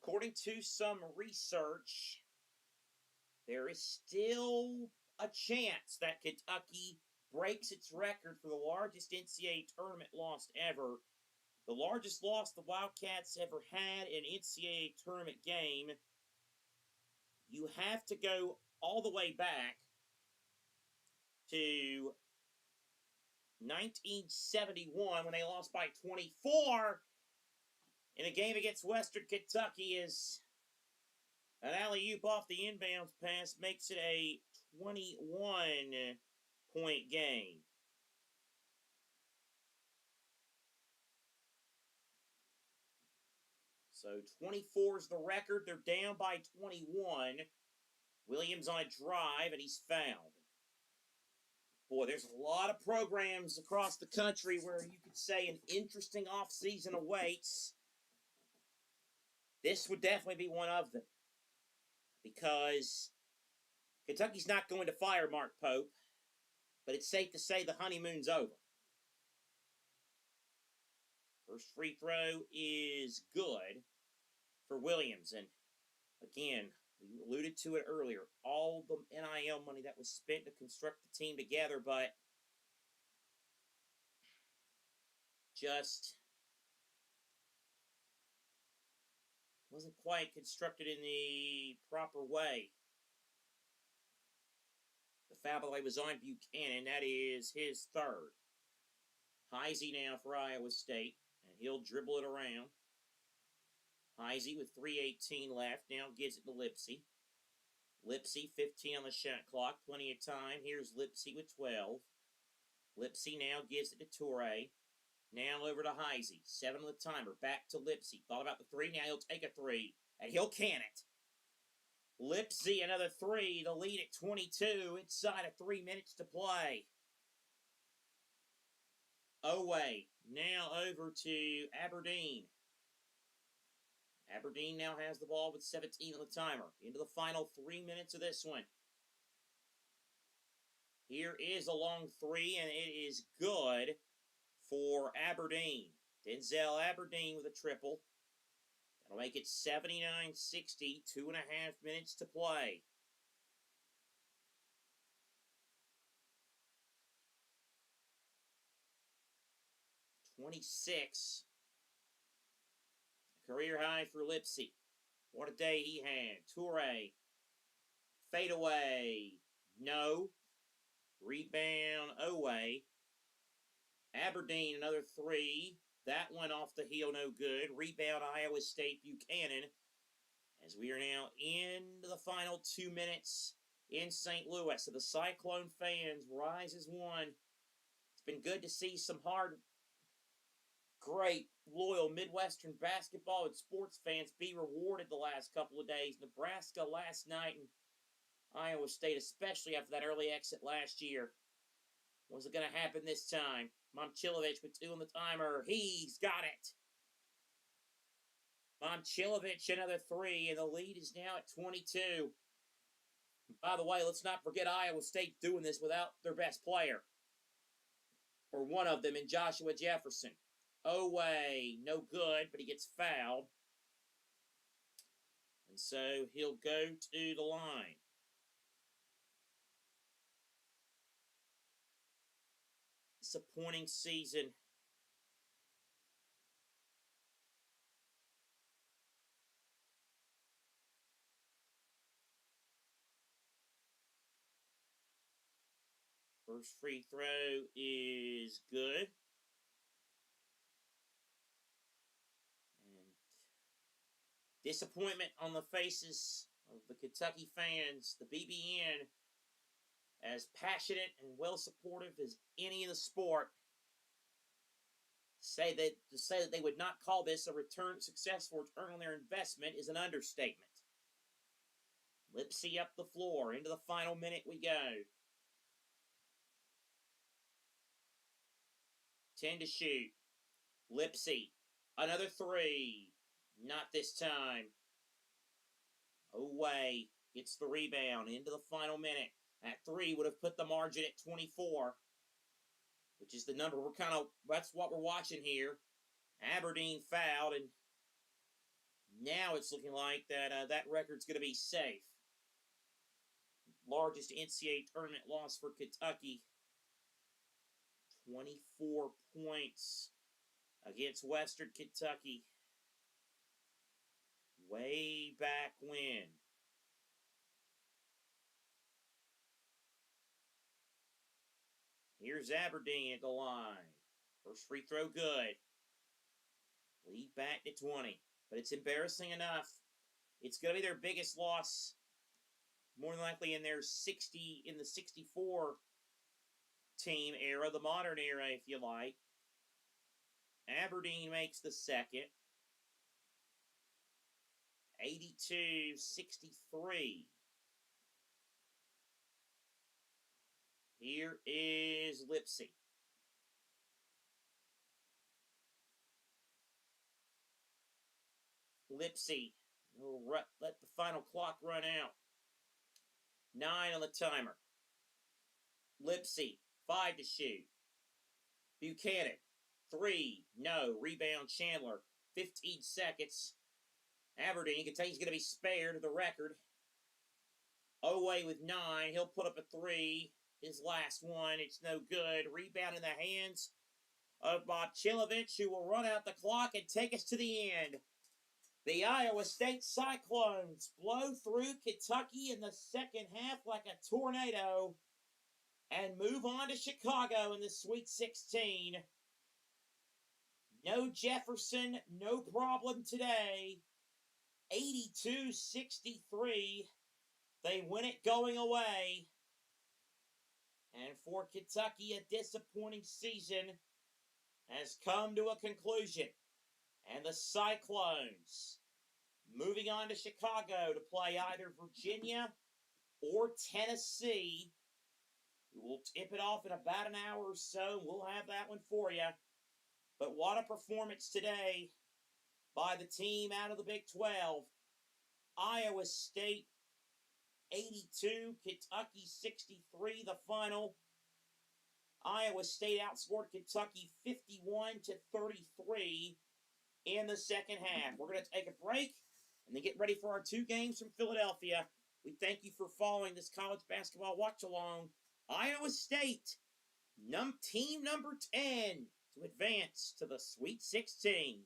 According to some research, there is still a chance that Kentucky breaks its record for the largest NCAA tournament loss ever. The largest loss the Wildcats ever had in an NCAA tournament game. You have to go all the way back to 1971 when they lost by 24 in a game against Western Kentucky. Is an alley-oop off the inbounds pass makes it a 21-point game. So 24 is the record. They're down by 21. Williams on a drive, and he's fouled. Boy, there's a lot of programs across the country where you could say an interesting offseason awaits. This would definitely be one of them. Because Kentucky's not going to fire Mark Pope, but it's safe to say the honeymoon's over. First free throw is good for Williams. And again, we alluded to it earlier. All the NIL money that was spent to construct the team together, but just wasn't quite constructed in the proper way. The foul play was on Buchanan. That is his third. Heisey now for Iowa State, and he'll dribble it around. Heisey with 3:18 left, now gives it to Lipsey. Lipsey, 15 on the shot clock, plenty of time. Here's Lipsey with 12. Lipsey now gives it to Toure. Now over to Heisey, 7 on the timer, back to Lipsey. Thought about the three, now he'll take a three, and he'll can it. Lipsey, another three, the lead at 22, inside of 3 minutes to play. Oway, now over to Aberdeen. Aberdeen now has the ball with 17 on the timer. Into the final 3 minutes of this one. Here is a long three, and it is good for Aberdeen. Denzel Aberdeen with a triple. That'll make it 79-60, 2.5 minutes to play. .26. Career high for Lipsey. What a day he had. Toure. Fade away. No. Rebound away. Aberdeen, another three. That one off the heel, no good. Rebound Iowa State Buchanan. As we are now into the final 2 minutes in St. Louis. So the Cyclone fans rise as one. It's been good to see some hard, great, loyal Midwestern basketball and sports fans be rewarded the last couple of days. Nebraska last night and Iowa State, especially after that early exit last year. What's it going to happen this time? Momcilovic with 2 on the timer. He's got it. Momcilovic, another three, and the lead is now at 22. By the way, let's not forget Iowa State doing this without their best player. Or one of them in Joshua Jefferson. Oway, no good, but he gets fouled. And so he'll go to the line. Disappointing season. First free throw is good. And disappointment on the faces of the Kentucky fans. The BBN, as passionate and well supportive as any in the sport, to say that they would not call this a successful return on their investment is an understatement. Lipsey up the floor. Into the final minute we go. 10 to shoot. Lipsey, another three. Not this time. Away. Gets the rebound. Into the final minute. That three would have put the margin at 24. Which is the number that's what we're watching here. Aberdeen fouled, and now it's looking like that record's going to be safe. Largest NCAA tournament loss for Kentucky. 24 points against Western Kentucky. Way back when. Here's Aberdeen at the line. First free throw good. Lead back to 20. But it's embarrassing enough. It's going to be their biggest loss. More than likely in the 64 team era, the modern era, if you like. Aberdeen makes the second. 82-63. Here is Lipsey. Lipsey will let the final clock run out. 9 on the timer. Lipsy, 5 to shoot. Buchanan, 3, no. Rebound Chandler, 15 seconds. Aberdeen, you can tell he's going to be spared the record. Owe with 9, he'll put up a 3. His last one, it's no good. Rebound in the hands of Watchalong, who will run out the clock and take us to the end. The Iowa State Cyclones blow through Kentucky in the second half like a tornado and move on to Chicago in the Sweet 16. No Jefferson, no problem today. 82-63. They win it going away. And for Kentucky, a disappointing season has come to a conclusion. And the Cyclones moving on to Chicago to play either Virginia or Tennessee. We'll tip it off in about an hour or so. We'll have that one for you. But what a performance today by the team out of the Big 12. Iowa State 82, Kentucky 63, the final. Iowa State outscored Kentucky 51-33 in the second half. We're going to take a break and then get ready for our 2 games from Philadelphia. We thank you for following this college basketball watch-along. Iowa State, team number 10 to advance to the Sweet 16.